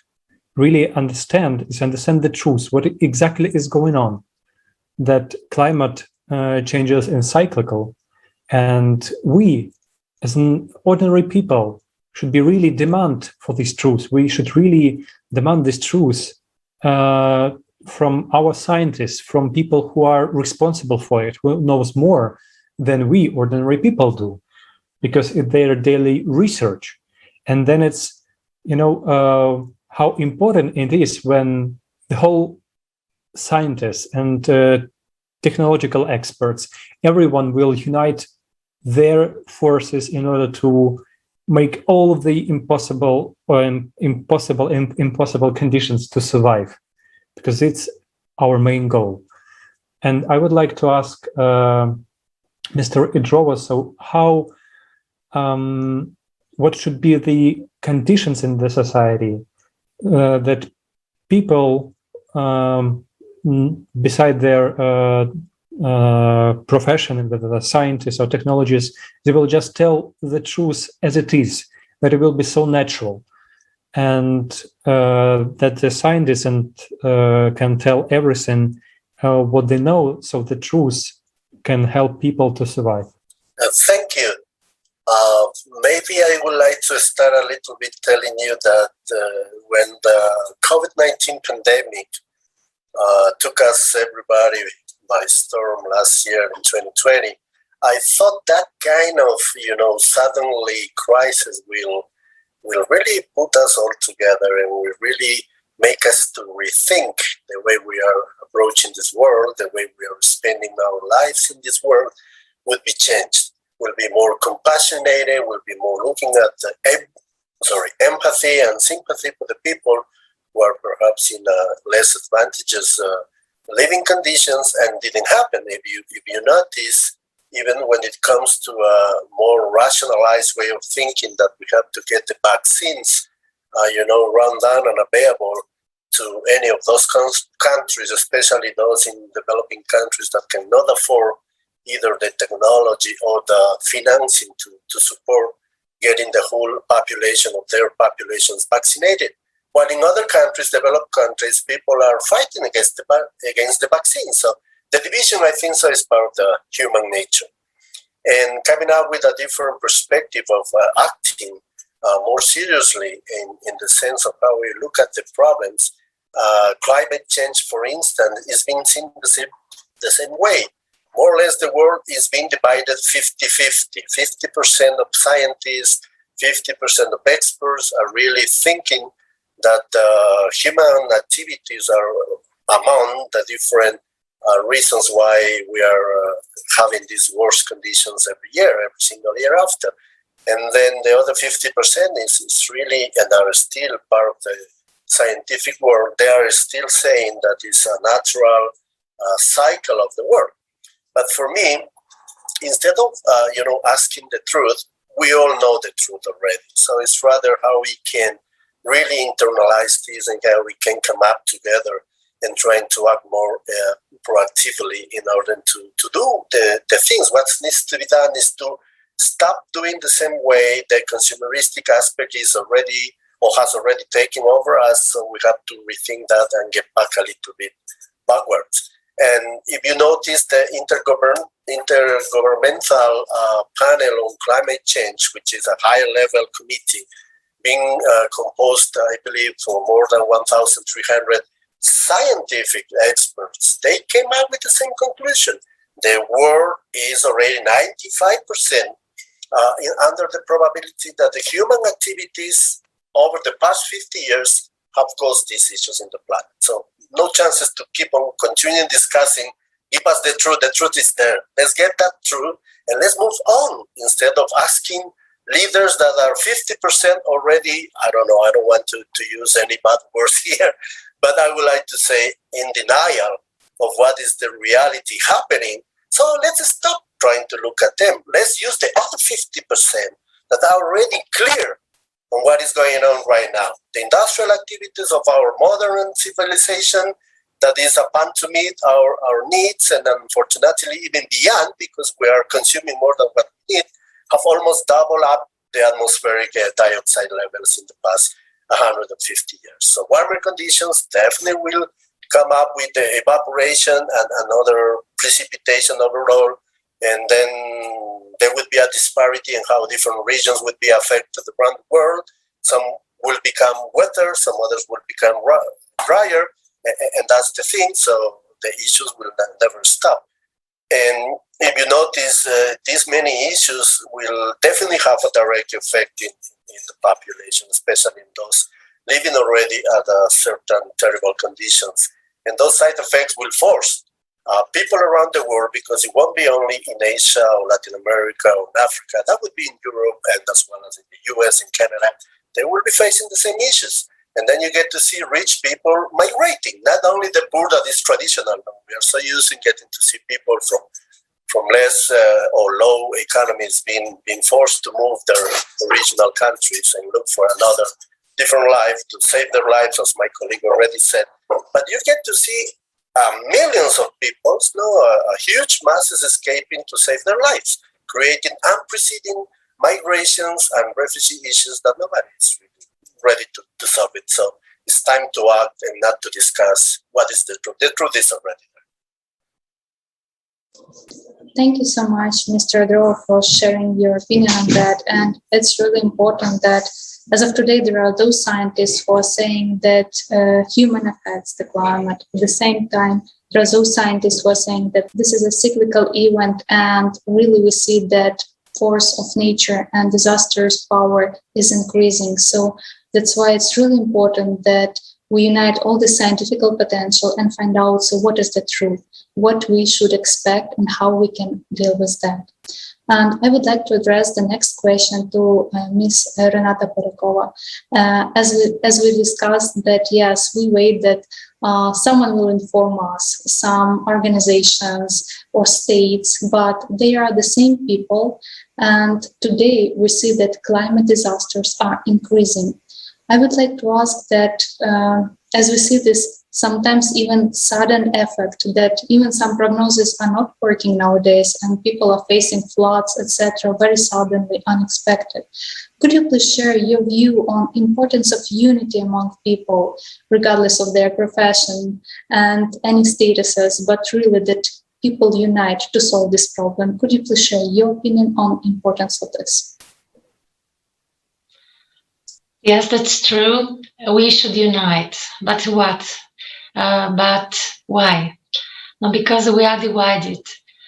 really understand is understand the truth, what exactly is going on, that climate changes is cyclical. And we, as an ordinary people, should be really demand for this truth. We should really demand this truth from our scientists, from people who are responsible for it, who knows more than we ordinary people do, because it's their daily research. And then it's, how important it is when the whole scientists and technological experts, everyone will unite their forces in order to make all of the impossible conditions to survive, because it's our main goal. And I would like to ask Mr. Idrova, so how, what should be the conditions in the society that people beside their profession, whether they're scientists or technologists, they will just tell the truth as it is, that it will be so natural, and that the scientists can tell everything what they know, so the truth can help people to survive. Thank you. Maybe I would like to start a little bit telling you that when the COVID-19 pandemic took us everybody by storm last year in 2020, I thought that kind of, suddenly crisis will really put us all together and will really make us to rethink the way we are approaching this world, the way we are spending our lives in this world would be changed. We'll be more compassionate, we'll be more looking at empathy and sympathy for the people who are perhaps in less advantageous living conditions, and didn't happen. If you notice, even when it comes to a more rationalized way of thinking that we have to get the vaccines, run down and available to any of those countries, especially those in developing countries that cannot afford either the technology or the financing to support getting the whole population of their populations vaccinated. While in other countries, developed countries, people are fighting against the vaccine. So the division, I think, is part of the human nature. And coming out with a different perspective of acting more seriously in the sense of how we look at the problems, climate change, for instance, is being seen the same way. More or less, the world is being divided 50-50. 50% of scientists, 50% of experts are really thinking that human activities are among the different reasons why we are having these worse conditions every single year after. And then the other 50% is really, and are still part of the scientific world, they are still saying that it's a natural cycle of the world. But for me, instead of asking the truth, we all know the truth already. So it's rather how we can really internalize this and how we can come up together and trying to act more proactively in order to do the things. What needs to be done is to stop doing the same way. The consumeristic aspect is already or has already taken over us, so we have to rethink that and get back a little bit backwards. And if you notice, the intergovernmental panel on climate change, which is a higher level committee being composed, I believe, for more than 1,300 scientific experts, they came up with the same conclusion. The world is already 95% under the probability that the human activities over the past 50 years have caused these issues in the planet. So no chances to keep on continuing discussing. Give us the truth. The truth is there. Let's get that truth and let's move on instead of asking leaders that are 50% already, I don't know, I don't want to use any bad words here, but I would like to say in denial of what is the reality happening. So let's stop trying to look at them. Let's use the other 50% that are already clear on what is going on right now. The industrial activities of our modern civilization that is upon to meet our needs, and unfortunately even beyond, because we are consuming more than what we need, have almost doubled up the atmospheric dioxide levels in the past 150 years. So warmer conditions definitely will come up with the evaporation and another precipitation overall, and then there would be a disparity in how different regions would be affected around the world. Some will become wetter, some others will become drier, and that's the thing. So the issues will never stop. And if you notice, these many issues will definitely have a direct effect in the population, especially in those living already at certain terrible conditions. And those side effects will force people around the world, because it won't be only in Asia or Latin America or Africa. That would be in Europe and as well as in the US and Canada. They will be facing the same issues. And then you get to see rich people migrating, not only the poor that is traditional. We are so used to getting to see people from less or low economies being forced to move their original countries and look for another different life to save their lives, as my colleague already said. But you get to see millions of people, huge masses escaping to save their lives, creating unprecedented migrations and refugee issues that nobody is really ready to solve it. So it's time to act and not to discuss what is the truth. The truth is already there. Thank you so much, Mr. Dro, for sharing your opinion on that. And it's really important that as of today, there are those scientists who are saying that human affects the climate. At the same time, there are those scientists who are saying that this is a cyclical event, and really we see that force of nature and disaster's power is increasing. So that's why it's really important that we unite all the scientific potential and find out, so what is the truth, what we should expect, and how we can deal with that. And I would like to address the next question to Ms. Renata Porekova. As we discussed that, yes, we wait that someone will inform us, some organizations or states, but they are the same people. And today we see that climate disasters are increasing. I would like to ask that as we see this sometimes even sudden effect, that even some prognoses are not working nowadays and people are facing floods, etc., very suddenly, unexpected. Could you please share your view on importance of unity among people, regardless of their profession and any statuses, but really that people unite to solve this problem? Could you please share your opinion on importance of this? Yes, that's true. We should unite. But what? But why? No, because we are divided.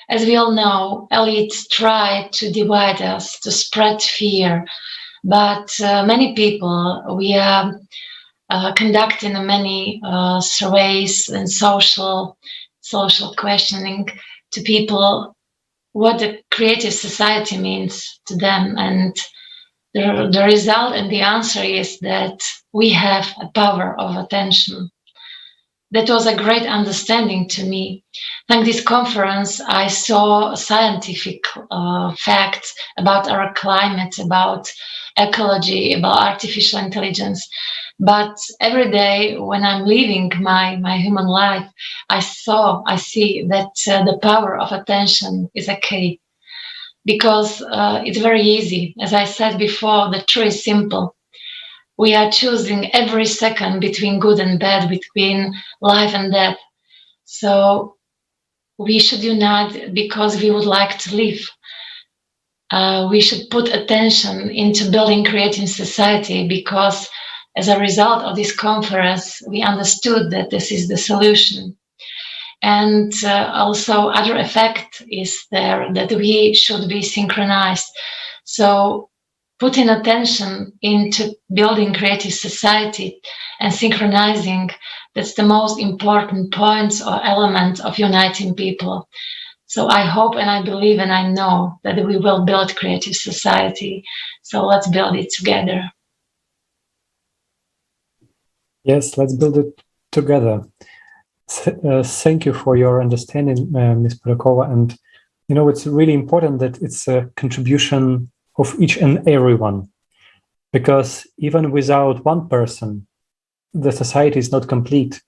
As we all know, elites try to divide us, to spread fear. But many people, we are conducting many surveys and social questioning to people what the creative society means to them. And the result and the answer is that we have a power of attention. That was a great understanding to me. Thanks this conference, I saw scientific facts about our climate, about ecology, about artificial intelligence. But every day when I'm living my human life, I see that the power of attention is a key. Because it's very easy. As I said before, the truth is simple. We are choosing every second between good and bad, between life and death. So we should unite because we would like to live. We should put attention into building creative society because as a result of this conference, we understood that this is the solution. And also other effect is there that we should be synchronized. So putting attention into building creative society and synchronizing, that's the most important point or element of uniting people. So I hope and I believe and I know that we will build creative society. So let's build it together. Yes, let's build it together. Thank you for your understanding, Ms. Porekova. And, it's really important that it's a contribution of each and everyone, because even without one person, the society is not complete.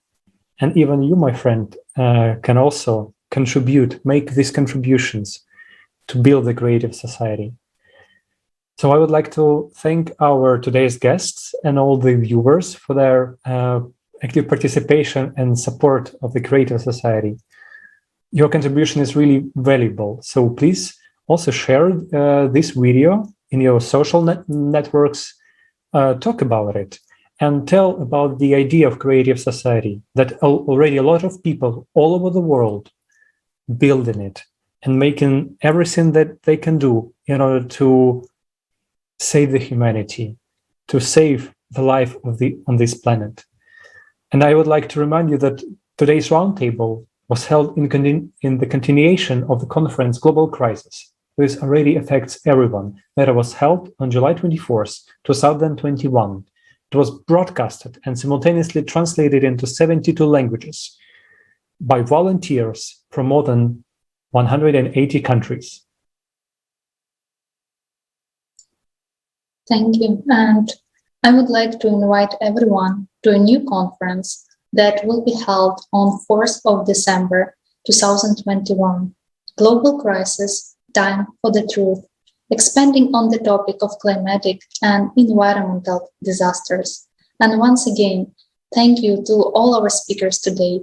And even you, my friend, can also contribute, make these contributions to build the creative society. So I would like to thank our today's guests and all the viewers for their active participation and support of the creative society. Your contribution is really valuable. So please also share this video in your social networks, talk about it, and tell about the idea of creative society, that already a lot of people all over the world building it and making everything that they can do in order to save the humanity, to save the life on this planet. And I would like to remind you that today's roundtable was held in the continuation of the conference Global Crisis. This already affects everyone. That was held on July 24th, 2021. It was broadcasted and simultaneously translated into 72 languages by volunteers from more than 180 countries. Thank you. And I would like to invite everyone to a new conference that will be held on 4th of December 2021. Global Crisis, Time for the Truth, expanding on the topic of climatic and environmental disasters. And once again, thank you to all our speakers today.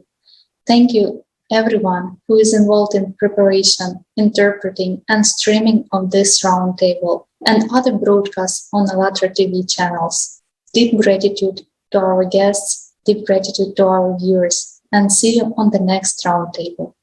Thank you everyone who is involved in preparation, interpreting, and streaming of this roundtable and other broadcasts on ALLATRA TV channels. Deep gratitude to our guests, deep gratitude to our viewers, and see you on the next roundtable.